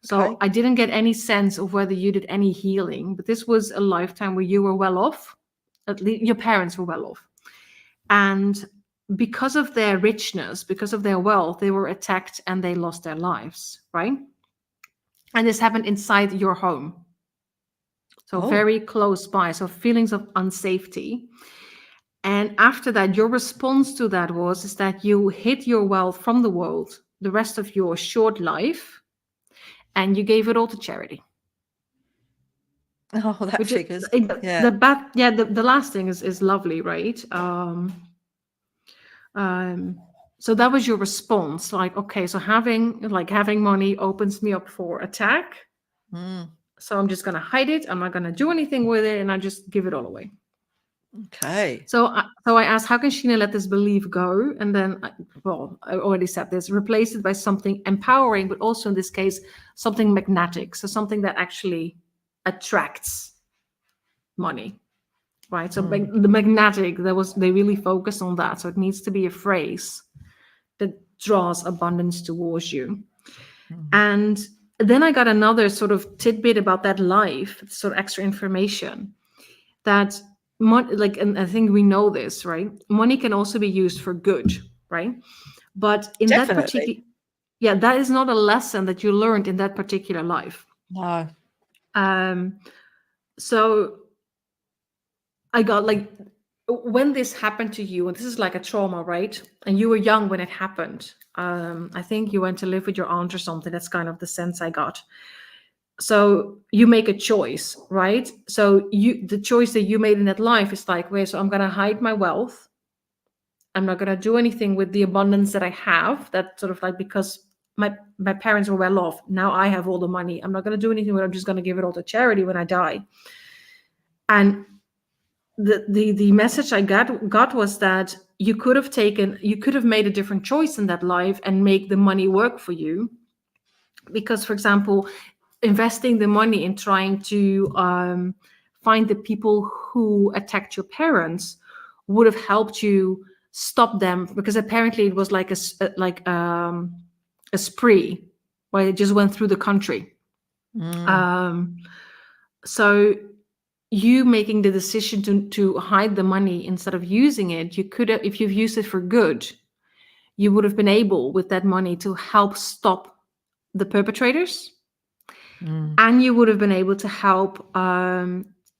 Speaker 2: So
Speaker 1: Okay.
Speaker 2: I didn't get any sense of whether you did any healing, but this was a lifetime where you were well off. At least your parents were well off. And because of their richness, because of their wealth, they were attacked and they lost their lives, right? And this happened inside your home. So
Speaker 1: Oh.
Speaker 2: very close by. So feelings of unsafety. And after that, your response to that was is that you hid your wealth from the world the rest of your short life, and you gave it all to charity.
Speaker 1: Oh, that
Speaker 2: Which is
Speaker 1: figures.
Speaker 2: the
Speaker 1: Yeah.
Speaker 2: bad, yeah. The last thing is lovely, right? Um, so that was your response, like, okay, so having money opens me up for attack.
Speaker 1: Mm.
Speaker 2: So I'm just gonna hide it. I'm not gonna do anything with it, and I just give it all away.
Speaker 1: Okay.
Speaker 2: So I asked, how can Sheena let this belief go? And then, well, I already said this, replace it by something empowering, but also in this case, something magnetic. So something that actually attracts money, right? So
Speaker 1: Mm.
Speaker 2: the magnetic, they really focus on that. So it needs to be a phrase that draws abundance towards you.
Speaker 1: Mm.
Speaker 2: And then I got another sort of tidbit about that life, sort of extra information that like, and I think we know this, right? Money can also be used for good, right? But in that
Speaker 1: Definitely.
Speaker 2: particular, yeah, that is not a lesson that you learned in that particular life.
Speaker 1: No.
Speaker 2: Um, so I got like, when this happened to you, and this is like a trauma, right? And you were young when it happened. I think you went to live with your aunt or something. That's kind of the sense I got. So you make a choice, right? So the choice that you made in that life is like, wait, so I'm gonna hide my wealth. I'm not gonna do anything with the abundance that I have. That sort of like, because my parents were well off. Now I have all the money. I'm not gonna do anything with it. I'm just gonna give it all to charity when I die. And the message I got was that you could have made a different choice in that life and make the money work for you. Because, for example, investing the money in trying to find the people who attacked your parents would have helped you stop them, because apparently it was like a spree where it just went through the country.
Speaker 1: Mm.
Speaker 2: Um, so you making the decision to hide the money instead of using it, you could have, if you've used it for good, you would have been able with that money to help stop the perpetrators,
Speaker 1: Mm.
Speaker 2: and you would have been able to help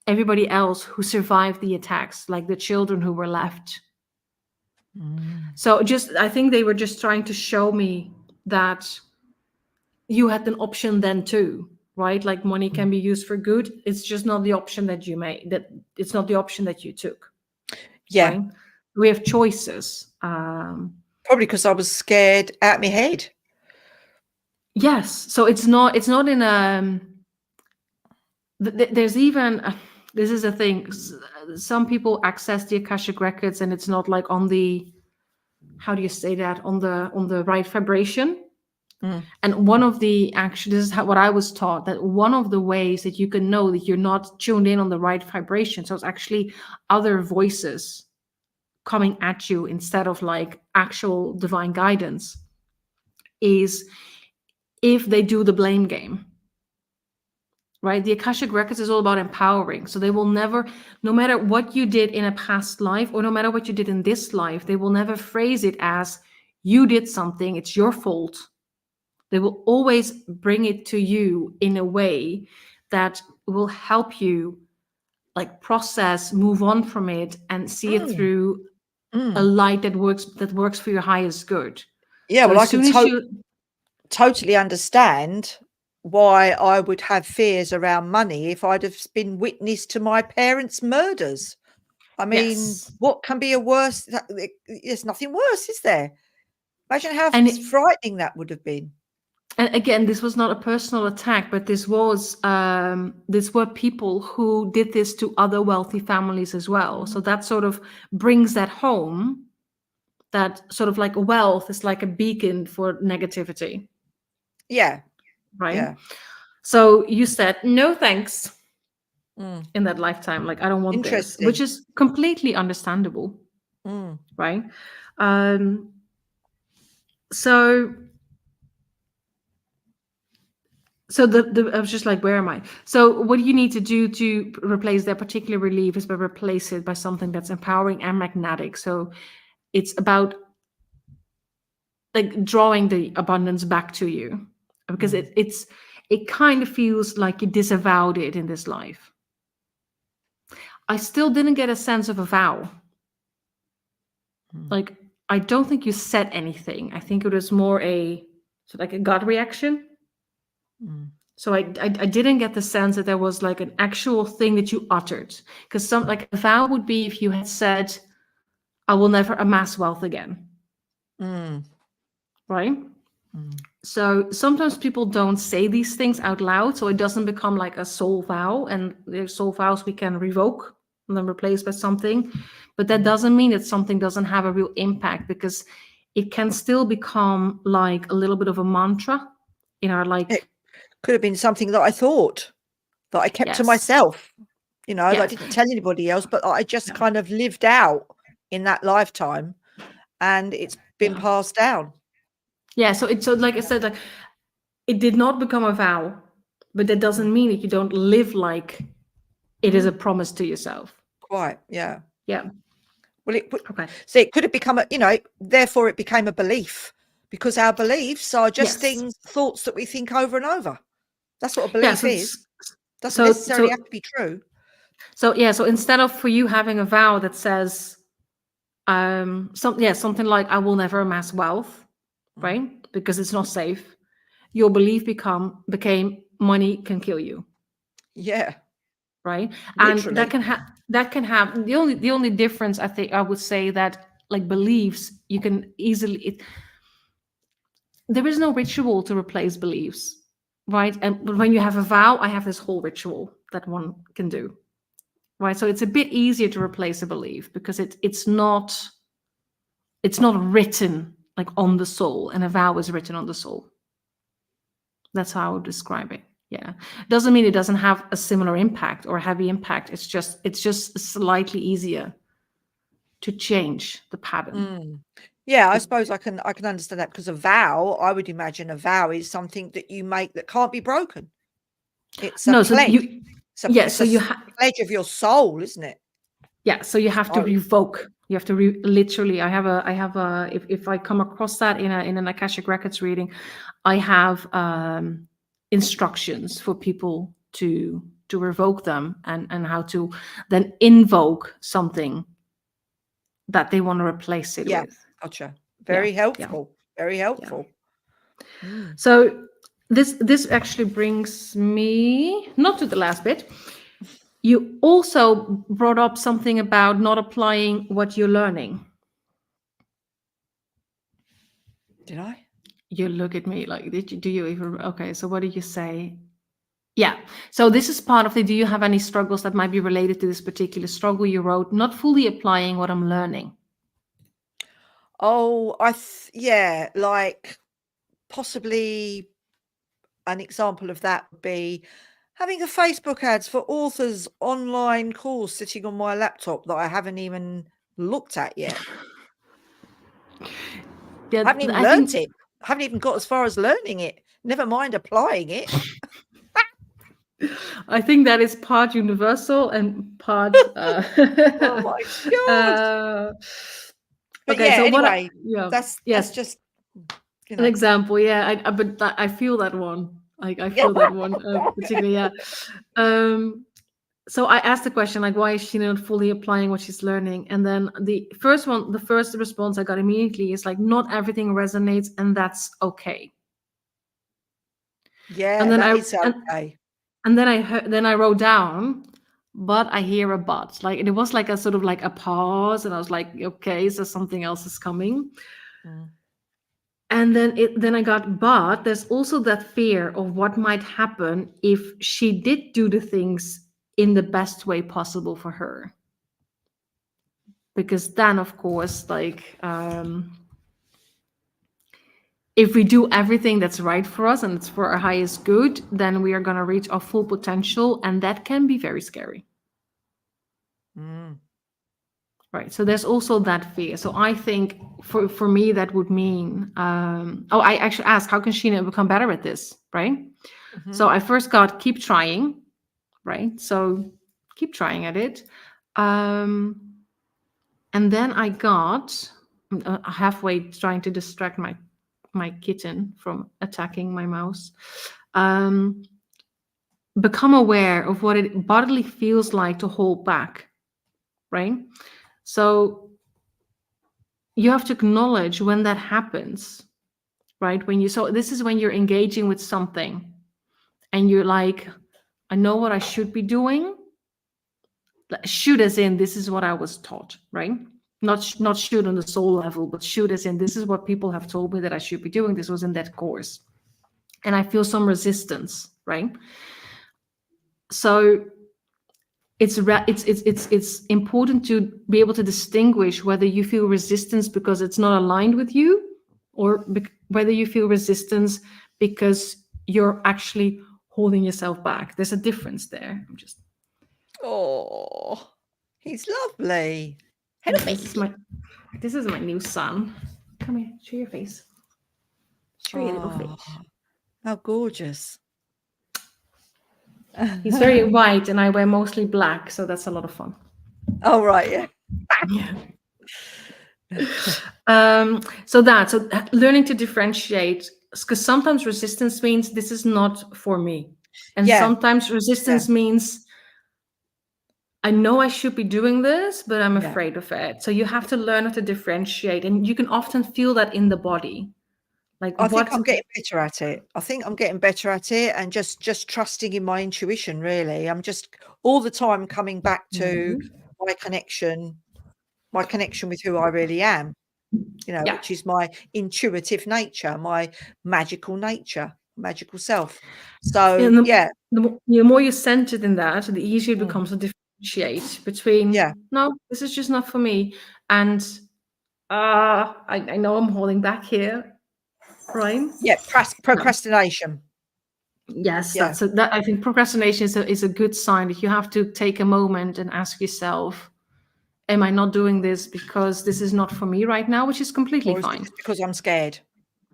Speaker 2: everybody else who survived the attacks, like the children who were left.
Speaker 1: Mm.
Speaker 2: So just, I think they were just trying to show me that you had an option then too, right? Like money can be used for good. It's just not the option that you made. That it's not the option that you took,
Speaker 1: Yeah.
Speaker 2: right? We have choices.
Speaker 1: Probably because I was scared out my head.
Speaker 2: Yes. So it's not in a. There's even this is a thing. Some people access the Akashic records, and it's not like on the, how do you say that, on the right vibration.
Speaker 1: Mm.
Speaker 2: And one of the this is what I was taught, that one of the ways that you can know that you're not tuned in on the right vibration, so it's actually other voices coming at you instead of like actual divine guidance, is if they do the blame game. Right? The Akashic Records is all about empowering. So they will never, no matter what you did in a past life, or no matter what you did in this life, they will never phrase it as you did something, it's your fault. They will always bring it to you in a way that will help you like process, move on from it, and see it
Speaker 1: Mm.
Speaker 2: through a
Speaker 1: Mm.
Speaker 2: light that works for your highest good.
Speaker 1: Yeah,
Speaker 2: So
Speaker 1: well, I
Speaker 2: as
Speaker 1: can
Speaker 2: soon as you,
Speaker 1: totally understand why I would have fears around money if I'd have been witness to my parents' murders. I mean,
Speaker 2: yes.
Speaker 1: what can be a worse? There's nothing worse, is there? Imagine how
Speaker 2: And
Speaker 1: frightening that would have been.
Speaker 2: and again, this was not a personal attack, but this were people who did this to other wealthy families as well. So that sort of brings that home, that sort of like wealth is like a beacon for negativity,
Speaker 1: Yeah.
Speaker 2: right?
Speaker 1: Yeah.
Speaker 2: So you said no thanks
Speaker 1: Mm.
Speaker 2: in that lifetime, like I don't want this,
Speaker 1: Interesting.
Speaker 2: which is completely understandable,
Speaker 1: Mm.
Speaker 2: right? So I was just like, where am I? So what you need to do to replace that particular belief is by replace it by something that's empowering and magnetic. So it's about like drawing the abundance back to you, because it kind of feels like you disavowed it in this life. I still didn't get a sense of a vow. Like, I don't think you said anything. I think it was more like a gut reaction. So I didn't get the sense that there was like an actual thing that you uttered. Because some like a vow would be if you had said, I will never amass wealth again. Right? So sometimes people don't say these things out loud, so it doesn't become like a soul vow, and the soul vows we can revoke and then replace by something. But that doesn't mean that something doesn't have a real impact, because it can still become like a little bit of a mantra in our like.
Speaker 1: It could have been something that I thought that I kept to
Speaker 2: Yes.
Speaker 1: myself, that I
Speaker 2: Yes.
Speaker 1: didn't tell anybody else, but I just kind of lived out in that lifetime, and it's been passed down.
Speaker 2: Yeah. So like I said, like it did not become a vow, but that doesn't mean that you don't live like it is a promise to yourself.
Speaker 1: Quite. Yeah.
Speaker 2: Yeah.
Speaker 1: Well,
Speaker 2: Okay.
Speaker 1: so it could have become therefore it became a belief, because our beliefs are just thoughts that we think over and over. That's what a belief is. Doesn't necessarily have to be true.
Speaker 2: So instead of for you having a vow that says something like I will never amass wealth, right? Because it's not safe. Your belief became money can kill you.
Speaker 1: Yeah.
Speaker 2: Right.
Speaker 1: Literally.
Speaker 2: And that can have the only difference, I think I would say, that like beliefs you can easily there is no ritual to replace beliefs, right? But when you have a vow, I have this whole ritual that one can do. Right. So it's a bit easier to replace a belief because it's not written like on the soul, and a vow is written on the soul. That's how I would describe it. Yeah. Doesn't mean it doesn't have a similar impact or a heavy impact. It's just slightly easier to change the pattern.
Speaker 1: Yeah, I suppose I can understand that, because a vow, I would imagine a vow is something that you make that can't be broken. It's a pledge. It's a pledge of your soul, isn't it?
Speaker 2: Yeah, so you have to revoke. You have to literally. I have a. If I come across that in an Akashic Records reading, I have instructions for people to revoke them, and how to then invoke something that they want to replace it with.
Speaker 1: Gotcha. Very helpful. Very helpful.
Speaker 2: So this actually brings me not to the last bit. You also brought up something about not applying what you're learning.
Speaker 1: Did I?
Speaker 2: You look at me like, do you even, okay, so what did you say? Yeah, so this is part of do you have any struggles that might be related to this particular struggle you wrote, not fully applying what I'm learning?
Speaker 1: Oh, like possibly an example of that would be having a Facebook ads for authors online course sitting on my laptop that I haven't even looked at yet.
Speaker 2: Yeah,
Speaker 1: I haven't even learned it. I haven't even got as far as learning it. Never mind applying it.
Speaker 2: I think that is part universal and part.
Speaker 1: Oh my god! But
Speaker 2: okay,
Speaker 1: yeah,
Speaker 2: so
Speaker 1: anyway,
Speaker 2: that's
Speaker 1: just
Speaker 2: an example. Yeah, but I feel that one. I feel that one particularly. Yeah. So I asked the question, like, why is she not fully applying what she's learning? And then the first response I got immediately is like, not everything resonates, and that's okay.
Speaker 1: Yeah, and then it's okay.
Speaker 2: And then I wrote down, but I hear a but. Like, and it was like a sort of like a pause, and I was like, okay, so something else is coming. And then I got, but there's also that fear of what might happen if she did do the things in the best way possible for her. because then, of course, like if we do everything that's right for us and it's for our highest good, then we are going to reach our full potential, and that can be very scary. Right. So there's also that fear. So I think for me, that would mean, I actually asked, how can Sheena become better at this? Right. So I first got keep trying. Right. So keep trying at it. And then I got halfway trying to distract my kitten from attacking my mouse. Become aware of what it bodily feels like to hold back. Right. So you have to acknowledge when that happens, right? So this is when you're engaging with something and you're like, I know what I should be doing. Should as in, this is what I was taught, right? Not should on the soul level, but should as in, this is what people have told me that I should be doing. This was in that course. And I feel some resistance, right? So it's important to be able to distinguish whether you feel resistance because it's not aligned with you, or whether you feel resistance because you're actually holding yourself back. There's a difference there.
Speaker 1: Oh, he's lovely. Hello,
Speaker 2: this is my new son. Come here, show your face. Show your little face.
Speaker 1: How gorgeous.
Speaker 2: He's very white and I wear mostly black, so that's a lot of fun.
Speaker 1: Oh, right, yeah.
Speaker 2: So learning to differentiate, because sometimes resistance means this is not for me, and sometimes resistance means I know I should be doing this, but I'm afraid of it. So you have to learn how to differentiate, and you can often feel that in the body. Like
Speaker 1: I think I'm getting better at it. And just trusting in my intuition, really. I'm just all the time coming back to my connection with who I really am, which is my intuitive nature, my magical nature, magical self. So
Speaker 2: the more you're centered in that, the easier it becomes to differentiate between no, this is just not for me, and I know I'm holding back here, right?
Speaker 1: Procrastination.
Speaker 2: Yes, that I think procrastination is a good sign that you have to take a moment and ask yourself, am I not doing this because this is not for me right now, which is completely fine.
Speaker 1: Just because I'm scared.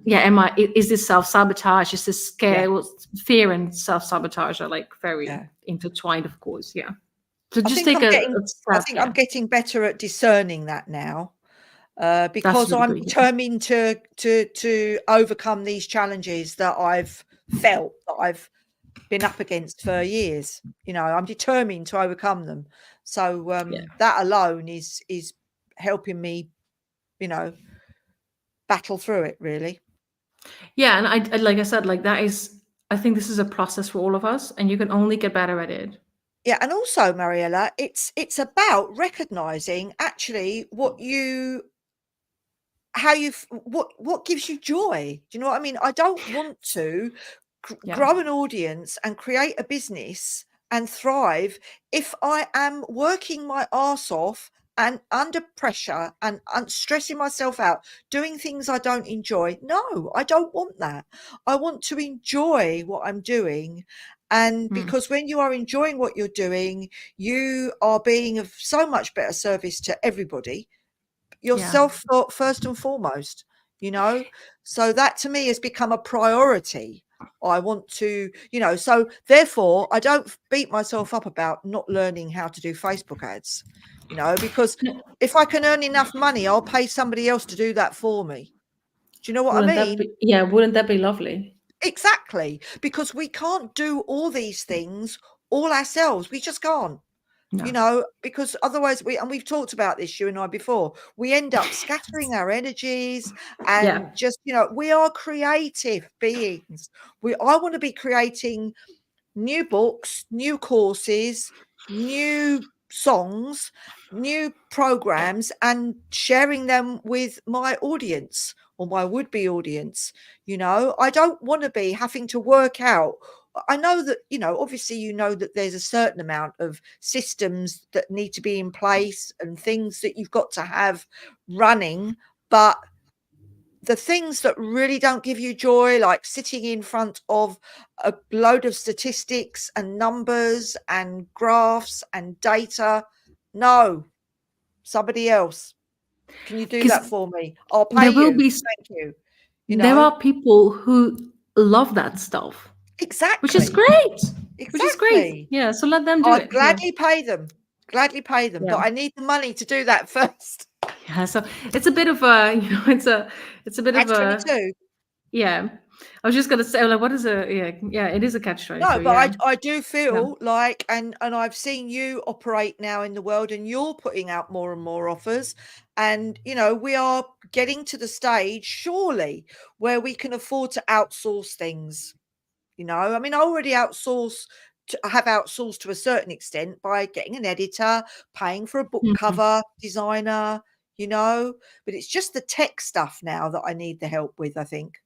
Speaker 2: Yeah, is this self-sabotage? Is this scare? Fear and self-sabotage are like very intertwined, of course. Yeah. So just take a step.
Speaker 1: I think I'm getting better at discerning that now. Because really I'm determined to overcome these challenges that I've felt, that I've been up against for years. I'm determined to overcome them. So that alone is helping me, battle through it, really.
Speaker 2: Yeah, and I like I said, like that is, I think this is a process for all of us, and you can only get better at it.
Speaker 1: Yeah, and also, Mariëlle, it's about recognizing actually what gives you joy. Do you know what I mean? I don't want to grow an audience and create a business and thrive if I am working my arse off and under pressure and stressing myself out, doing things I don't enjoy. No, I don't want that. I want to enjoy what I'm doing. And because when you are enjoying what you're doing, you are being of so much better service to everybody. Yourself first and foremost, so that to me has become a priority. I want to, so therefore I don't beat myself up about not learning how to do Facebook ads, because if I can earn enough money, I'll pay somebody else to do that for me. Do you know what I mean?
Speaker 2: Wouldn't that be lovely?
Speaker 1: Exactly, because we can't do all these things all ourselves. We just can't. No. Because otherwise we've talked about this, you and I, before, we end up scattering our energies and just, we are creative beings. I want to be creating new books, new courses, new songs, new programs, and sharing them with my audience or my would-be audience. I don't want to be having to work out I know that, obviously, that there's a certain amount of systems that need to be in place and things that you've got to have running, but the things that really don't give you joy, like sitting in front of a load of statistics and numbers and graphs and data, no, somebody else. Can you do that for me? I'll pay
Speaker 2: there will
Speaker 1: you.
Speaker 2: be
Speaker 1: Thank you.
Speaker 2: there are people who love that stuff, which is
Speaker 1: Exactly.
Speaker 2: great. Which is great.
Speaker 1: Exactly.
Speaker 2: Yeah, so let them do
Speaker 1: I'd
Speaker 2: it. Yeah.
Speaker 1: gladly pay them. Gladly pay them,
Speaker 2: Yeah.
Speaker 1: but I need the money to do that first.
Speaker 2: Yeah, so it's a bit of a, it's a bit of
Speaker 1: Catch
Speaker 2: a,
Speaker 1: 22.
Speaker 2: yeah. I was just gonna say, like, what is a, yeah, it is a catch
Speaker 1: No,
Speaker 2: 22.
Speaker 1: but
Speaker 2: Yeah.
Speaker 1: I do
Speaker 2: Yeah.
Speaker 1: feel like, and I've seen you operate now in the world, and you're putting out more and more offers, and we are getting to the stage, surely, where we can afford to outsource things. I mean, I already I have outsourced to a certain extent by getting an editor, paying for a book
Speaker 2: Mhm.
Speaker 1: cover designer, but it's just the tech stuff now that I need the help with, I think.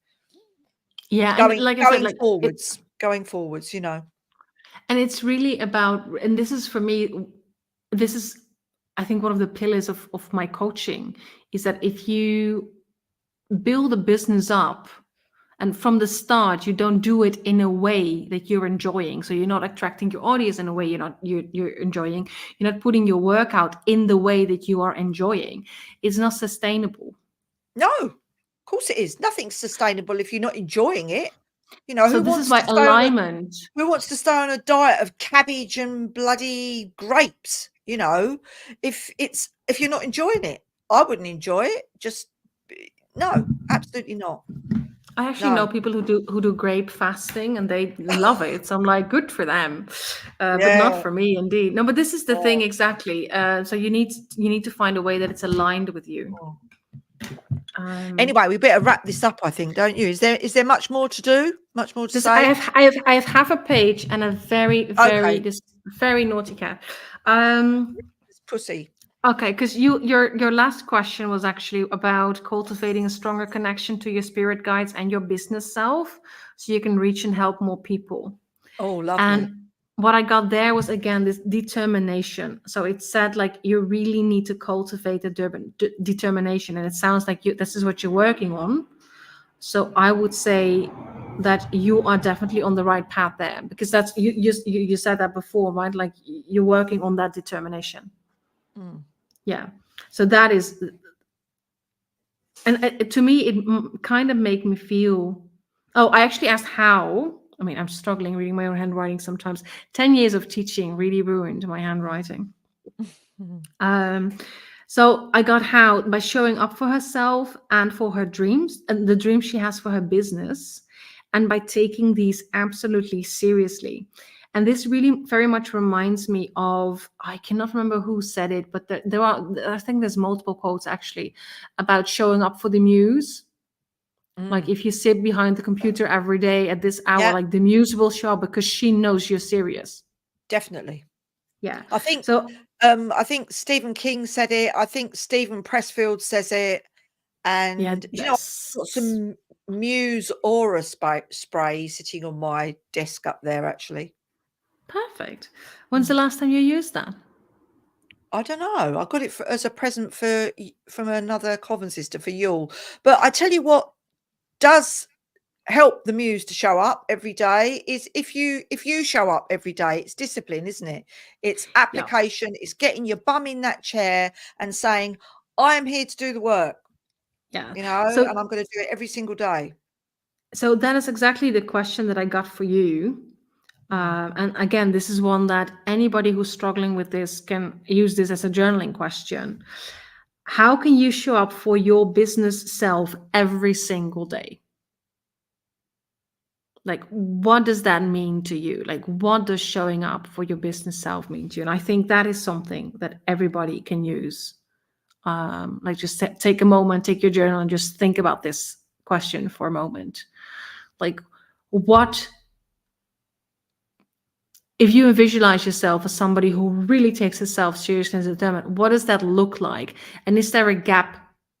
Speaker 2: Yeah, and
Speaker 1: Going
Speaker 2: like I said,
Speaker 1: going
Speaker 2: like
Speaker 1: forwards, going forwards,
Speaker 2: and it's really about, and this is for me, this is, I think, one of the pillars of my coaching is that if you build a business up, and from the start you don't do it in a way that you're enjoying, so you're not attracting your audience in a way you're enjoying, you're not putting your work out in the way that you are enjoying, it's not sustainable.
Speaker 1: No, of course it is. Nothing's sustainable if you're not enjoying it.
Speaker 2: So this is why alignment.
Speaker 1: Who wants to stay on a diet of cabbage and bloody grapes? If you're not enjoying it, I wouldn't enjoy it. Just no, absolutely not.
Speaker 2: I actually know
Speaker 1: No.
Speaker 2: people who do grape fasting and they love it. So I'm like, good for them, but
Speaker 1: Yeah.
Speaker 2: not for me, indeed. No, but this is the thing exactly. So you need to find a way that it's aligned with you.
Speaker 1: Anyway, we better wrap this up, I think, don't you? Is there much more to do? Much more to say?
Speaker 2: I have half a page and a very
Speaker 1: Okay.
Speaker 2: this very naughty cat.
Speaker 1: It's pussy.
Speaker 2: Okay, because your last question was actually about cultivating a stronger connection to your spirit guides and your business self, so you can reach and help more people.
Speaker 1: Oh, lovely.
Speaker 2: And what I got there was, again, this determination. So it said, like, you really need to cultivate a determination, and it sounds like this is what you're working on. So I would say that you are definitely on the right path there, because that's you said that before, right? Like, you're working on that determination. Yeah. So that is, and to me, it kind of made me feel. Oh, I actually asked how. I mean, I'm struggling reading my own handwriting sometimes. 10 years of teaching really ruined my handwriting. So I got how by showing up for herself and for her dreams and the dreams she has for her business, and by taking these absolutely seriously. And this really very much reminds me of, I cannot remember who said it, but there are, I think there's multiple quotes actually about showing up for the muse. Like, if you sit behind the computer every day at this hour, like, the muse will show up because she knows you're serious.
Speaker 1: Definitely.
Speaker 2: Yeah.
Speaker 1: I think
Speaker 2: so.
Speaker 1: I think Stephen King said it. I think Stephen Pressfield says it. And I've got some Muse aura spray sitting on my desk up there, actually.
Speaker 2: Perfect. When's the last time you used that?
Speaker 1: I don't know. I got it as a present from another Coven sister for Yule. But I tell you what does help the muse to show up every day is if you show up every day. It's discipline, isn't it? It's application. It's getting your bum in that chair and saying, I am here to do the work.
Speaker 2: Yeah.
Speaker 1: And I'm going to do it every single day.
Speaker 2: So that is exactly the question that I got for you. And again, this is one that anybody who's struggling with this can use this as a journaling question. How can you show up for your business self every single day? Like, what does that mean to you? Like, what does showing up for your business self mean to you? And I think that is something that everybody can use. Like, just take a moment, take your journal, and just think about this question for a moment. Like, what, if you visualize yourself as somebody who really takes herself seriously and is determined, what does that look like? And is there a gap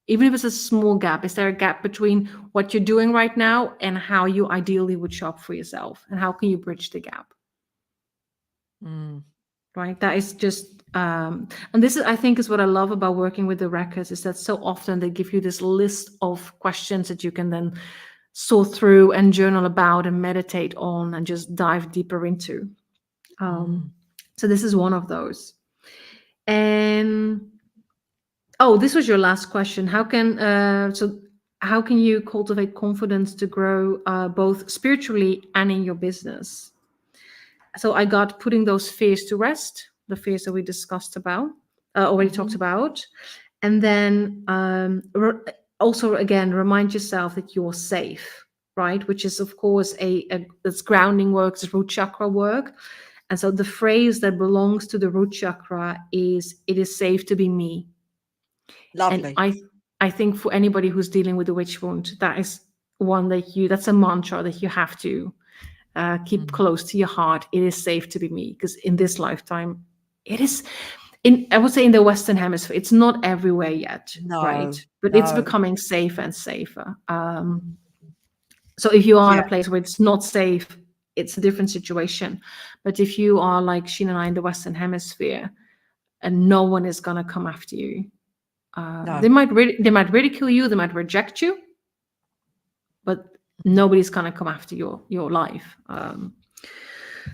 Speaker 2: Even if it's a small gap, is there a gap between what you're doing right now and how you ideally would show up for yourself? And how can you bridge the gap? Right? That is just, and this is, I think, is what I love about working with the records, is that so often they give you this list of questions that you can then sort through and journal about and meditate on and just dive deeper into. So this is one of those. And this was your last question. How can you cultivate confidence to grow both spiritually and in your business? So I got putting those fears to rest, the fears that we discussed about, already talked about. And then also, again, remind yourself that you're safe, right? Which is, of course, it's grounding work, it's root chakra work. And so the phrase that belongs to the root chakra is, it is safe to be me.
Speaker 1: Lovely.
Speaker 2: And I think for anybody who's dealing with a witch wound, that is one that's a mantra that you have to keep close to your heart. It is safe to be me, because in this lifetime, it is. I would say in the Western Hemisphere, it's not everywhere yet, right? But it's becoming safer and safer. So if you are in a place where it's not safe, it's a different situation. But if you are like Sheena and I in the Western Hemisphere, and no one is gonna come after you, they might ridicule you, they might reject you, but nobody's gonna come after your life.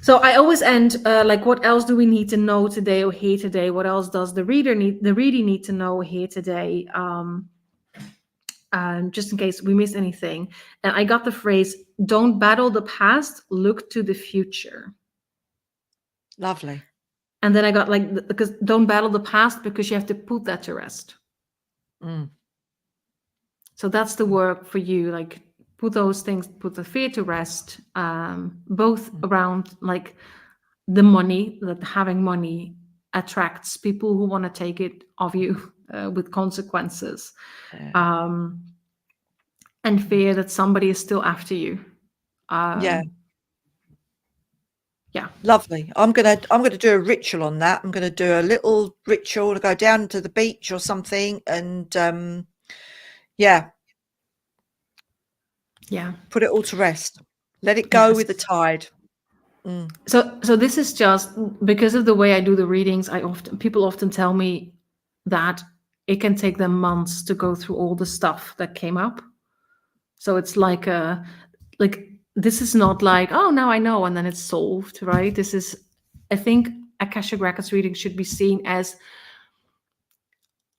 Speaker 2: So I always end like, what else do we need to know today or hear today? What else does the reader need to know or hear today? Just in case we miss anything. And I got the phrase, don't battle the past, look to the future.
Speaker 1: Lovely.
Speaker 2: And then I got like, because don't battle the past, because you have to put that to rest. So that's the work for you, like put those things, put the fear to rest, both around like the money, that having money attracts people who want to take it of you with consequences, and fear that somebody is still after you. Yeah.
Speaker 1: Lovely. I'm gonna do a ritual on that. I'm gonna do a little ritual to go down to the beach or something, and put it all to rest. Let it go with the tide.
Speaker 2: So this is just because of the way I do the readings. People often tell me that it can take them months to go through all the stuff that came up. So it's like this is not like, oh, now I know and then it's solved, right? This is, I think Akashic Records reading should be seen as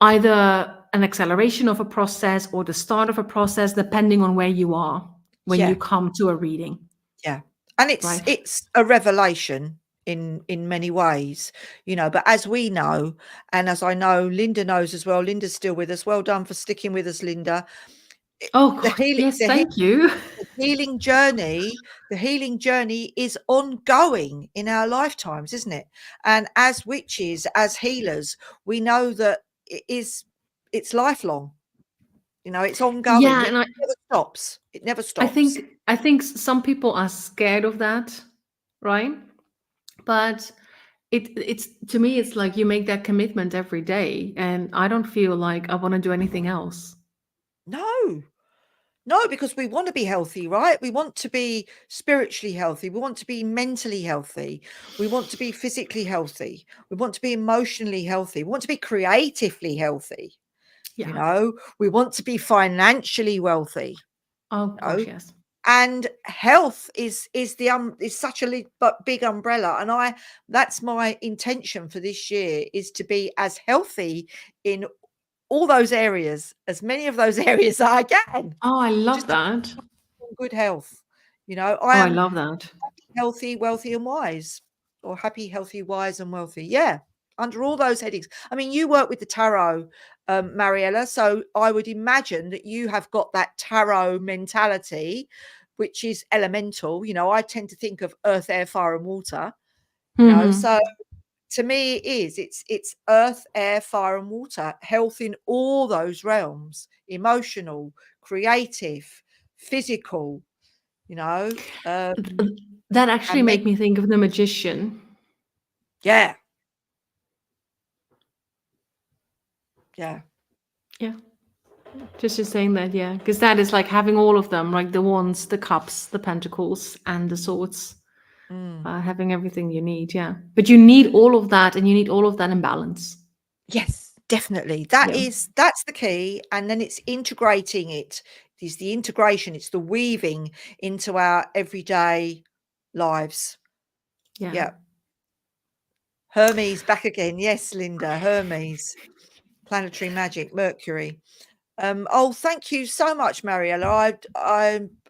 Speaker 2: either an acceleration of a process or the start of a process, depending on where you are when you come to a reading.
Speaker 1: Yeah. And it's a revelation in many ways, but as we know, and as I know Linda knows as well, Linda's still with us. Well done for sticking with us, Linda.
Speaker 2: Oh God, yes, thank you.
Speaker 1: The healing journey is ongoing in our lifetimes, isn't it? And as witches, as healers, we know that it's lifelong. It's ongoing.
Speaker 2: Yeah,
Speaker 1: it never stops. It never stops.
Speaker 2: I think some people are scared of that, right? But it's to me, it's like you make that commitment every day, and I don't feel like I want to do anything else.
Speaker 1: No, because we want to be healthy, right? We want to be spiritually healthy. We want to be mentally healthy. We want to be physically healthy. We want to be emotionally healthy. We want to be creatively healthy.
Speaker 2: Yeah.
Speaker 1: We want to be financially wealthy.
Speaker 2: Oh gosh, yes.
Speaker 1: And health is such a big umbrella, and that's my intention for this year, is to be as healthy in all those areas, as many of those areas I can.
Speaker 2: Oh, I love that.
Speaker 1: Good health.
Speaker 2: I love that.
Speaker 1: Happy, healthy, wealthy, and wise, or happy, healthy, wise, and wealthy. Yeah, under all those headings. I mean, you work with the tarot, Mariëlle, so I would imagine that you have got that tarot mentality, which is elemental. I tend to think of earth, air, fire, and water. So to me, it's earth, air, fire, and water. Health in all those realms: emotional, creative, physical.
Speaker 2: That actually made me think of the magician.
Speaker 1: Yeah.
Speaker 2: Just saying that, yeah, because that is like having all of them, like the wands, the cups, the pentacles, and the swords, having everything you need, yeah. But you need all of that, and you need all of that in balance.
Speaker 1: Yes, definitely.
Speaker 2: Yeah,
Speaker 1: That's the key. And then it's integrating it. It's the integration, it's the weaving into our everyday lives.
Speaker 2: yeah.
Speaker 1: Yeah. Hermes back again. Yes, Linda. Hermes. Planetary magic, Mercury. Oh, thank you so much, Mariëlle.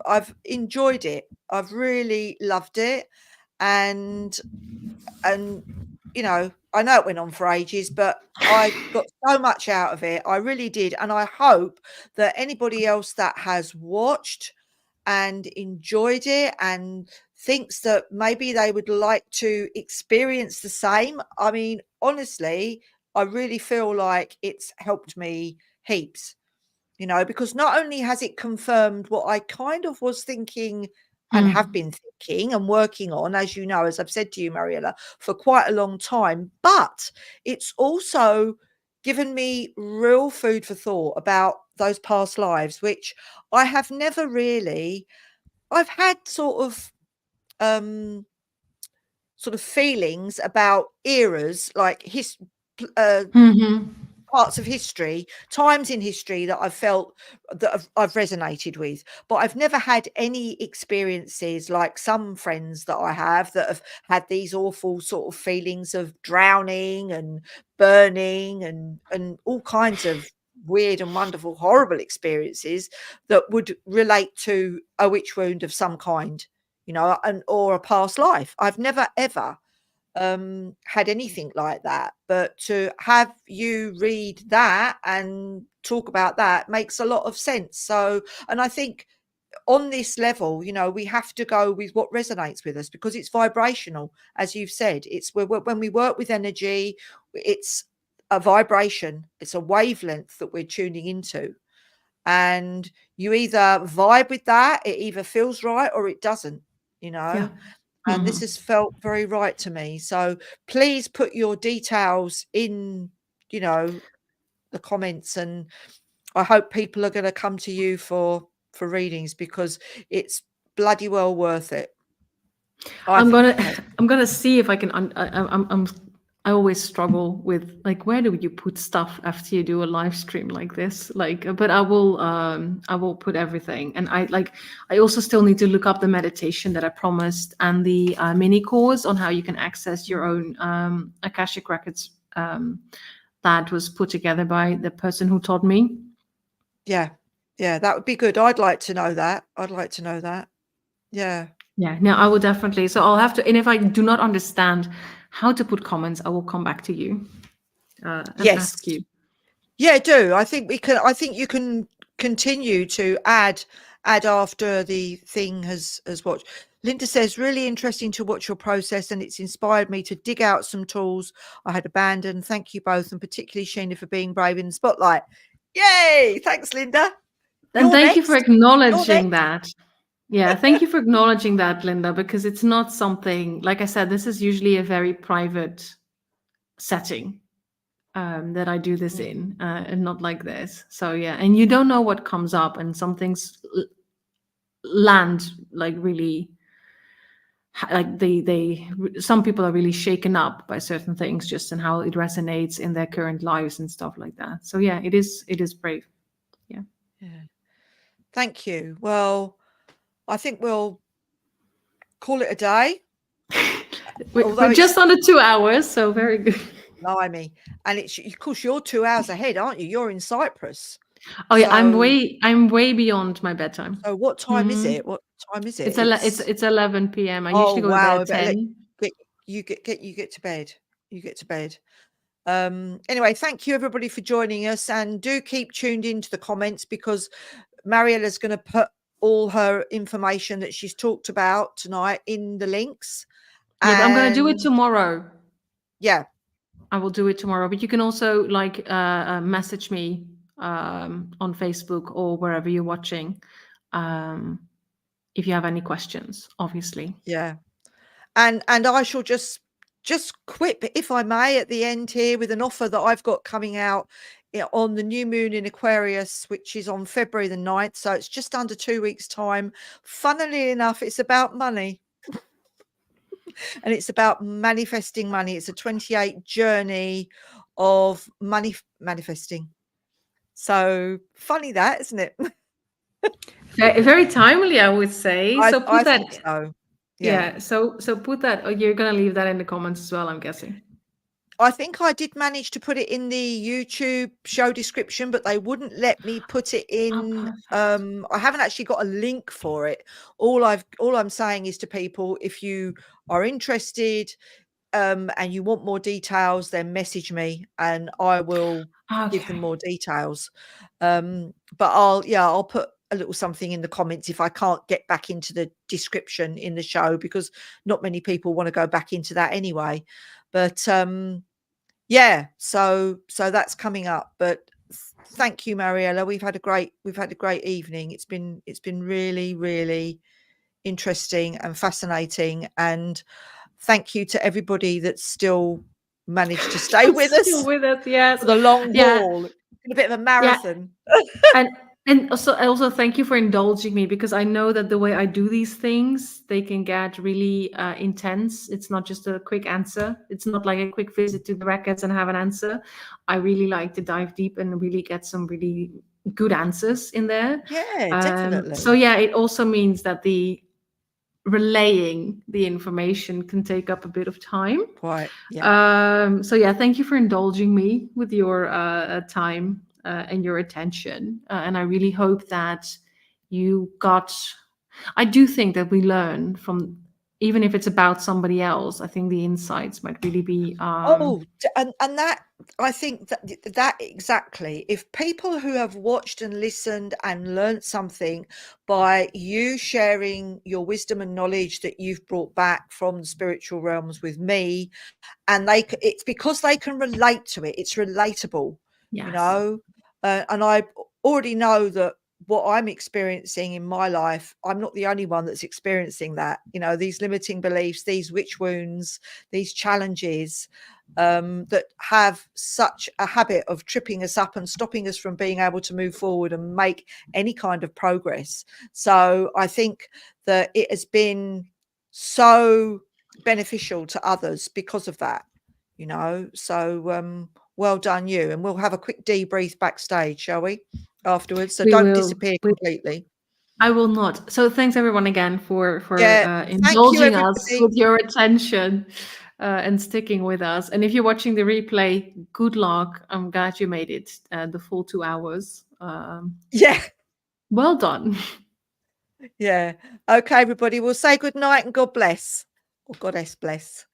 Speaker 1: I've enjoyed it. I've really loved it. And you know, I know it went on for ages, but I got so much out of it. I really did. And I hope that anybody else that has watched and enjoyed it and thinks that maybe they would like to experience the same. I mean, honestly, I really feel like it's helped me heaps, you know, because not only has it confirmed what I kind of was thinking and have been thinking and working on, as you know, as I've said to you, Mariëlle, for quite a long time, but it's also given me real food for thought about those past lives, which I have never really, I've had sort of feelings about eras, like parts of history, times in history that I've felt that I've resonated with, but I've never had any experiences like some friends that I have that have had these awful sort of feelings of drowning and burning and all kinds of weird and wonderful, horrible experiences that would relate to a witch wound of some kind, you know, or a past life. I've never ever had anything like that, but to have you read that and talk about that makes a lot of sense. So, and I think on this level, you know, we have to go with what resonates with us because it's vibrational, as you've said. It's when we work with energy, it's a vibration, it's a wavelength that we're tuning into, and you either vibe with that, it either feels right or it doesn't, you know.
Speaker 2: Yeah.
Speaker 1: And this has felt very right to me. So please put your details in, you know, the comments, and I hope people are going to come to you for readings because it's bloody well worth it. I
Speaker 2: I'm
Speaker 1: think
Speaker 2: gonna
Speaker 1: so.
Speaker 2: I'm gonna see if I can. I always struggle with like where do you put stuff after you do a live stream like this? Like, but I will put everything, and I also still need to look up the meditation that I promised and the mini course on how you can access your own Akashic Records that was put together by the person who taught me.
Speaker 1: Yeah, that would be good. I'd like to know that. I'd like to know that. Yeah.
Speaker 2: Yeah, no, I will definitely. So I'll have to, and if I do not understand how to put comments, I will come back to you and
Speaker 1: Yes.
Speaker 2: ask you.
Speaker 1: Yeah, do. I think we can. I think you can continue to add after the thing has watched. Linda says, really interesting to watch your process, and it's inspired me to dig out some tools I had abandoned. Thank you both, and particularly Sheena for being brave in the spotlight. Yay! Thanks, Linda.
Speaker 2: And
Speaker 1: You're
Speaker 2: thank you for
Speaker 1: next. You're
Speaker 2: acknowledging
Speaker 1: next.
Speaker 2: that. Yeah, thank you for acknowledging that, Linda, because it's not something, like I said, this is usually a very private setting that I do this in, and not like this. So, yeah, and you don't know what comes up, and some things land like really like they some people are really shaken up by certain things just in how it resonates in their current lives and stuff like that. So yeah, it is brave. Yeah.
Speaker 1: Thank you. Well, I think we'll call it a day. Although
Speaker 2: We're
Speaker 1: it's
Speaker 2: just under 2 hours, so very good.
Speaker 1: blimey, and it's of course you're 2 hours ahead, aren't you? You're in Cyprus.
Speaker 2: Oh yeah,
Speaker 1: So
Speaker 2: I'm way beyond my bedtime.
Speaker 1: so what time is it? What time is it?
Speaker 2: It's 11 p.m. I
Speaker 1: Oh
Speaker 2: usually go to bed
Speaker 1: wow, I
Speaker 2: at
Speaker 1: better let
Speaker 2: 10.
Speaker 1: you get to bed. You get to bed. Anyway, thank you everybody for joining us, and do keep tuned into the comments because Mariëlle's going to put all her information that she's talked about tonight in the links.
Speaker 2: Yeah, but I'm gonna do it
Speaker 1: And
Speaker 2: tomorrow.
Speaker 1: yeah,
Speaker 2: I will do it tomorrow. But you can also like message me on Facebook or wherever you're watching if you have any questions, obviously.
Speaker 1: yeah. And I shall just quip, if I may, at the end here with an offer that I've got coming out on the new moon in Aquarius, which is on February the 9th. So it's just under 2 weeks' time. Funnily enough, it's about money. And it's about manifesting money. It's a 28 journey of money manifesting. So funny that, isn't it?
Speaker 2: Very timely, I would say. So put
Speaker 1: I
Speaker 2: that.
Speaker 1: think so.
Speaker 2: Yeah. So put that. Oh, you're gonna leave that in the comments as well, I'm guessing.
Speaker 1: I think I did manage to put it in the YouTube show description, but they wouldn't let me put it in. I haven't actually got a link for it. All I'm saying is to people, if you are interested and you want more details, then message me and I will give them more details. But I'll put a little something in the comments if I can't get back into the description in the show, because not many people want to go back into that anyway. But yeah, so that's coming up. But thank you, Mariëlle. We've had a great evening. It's been really, really interesting and fascinating. And thank you to everybody that's still managed to stay with us.
Speaker 2: Yes.
Speaker 1: For the long haul. It's been a bit of a marathon.
Speaker 2: Yeah. And also thank you for indulging me, because I know that the way I do these things, they can get really intense. It's not just a quick answer. It's not like a quick visit to the records and have an answer. I really like to dive deep and really get some really good answers in there.
Speaker 1: Yeah, definitely.
Speaker 2: So yeah, it also means that the relaying the information can take up a bit of time.
Speaker 1: Quite. Yeah.
Speaker 2: So yeah, thank you for indulging me with your time and your attention. And I really hope that you got. I do think that we learn from, even if it's about somebody else. I think the insights might really be.
Speaker 1: And that, I think that exactly. If people who have watched and listened and learned something by you sharing your wisdom and knowledge that you've brought back from the spiritual realms with me, and it's because they can relate to it. It's relatable,
Speaker 2: Yes.
Speaker 1: you know. And I already know that what I'm experiencing in my life, I'm not the only one that's experiencing that. You know, these limiting beliefs, these witch wounds, these challenges that have such a habit of tripping us up and stopping us from being able to move forward and make any kind of progress. So I think that it has been so beneficial to others because of that, you know. So well done you, and we'll have a quick debrief backstage, shall we, afterwards? So don't disappear completely.
Speaker 2: I will not. So thanks everyone again for
Speaker 1: indulging
Speaker 2: us with your attention and sticking with us. And if you're watching the replay, good luck. I'm glad you made it the full 2 hours.
Speaker 1: Yeah.
Speaker 2: Well done.
Speaker 1: Yeah. Okay, everybody. We'll say good night and God bless. Or Goddess bless.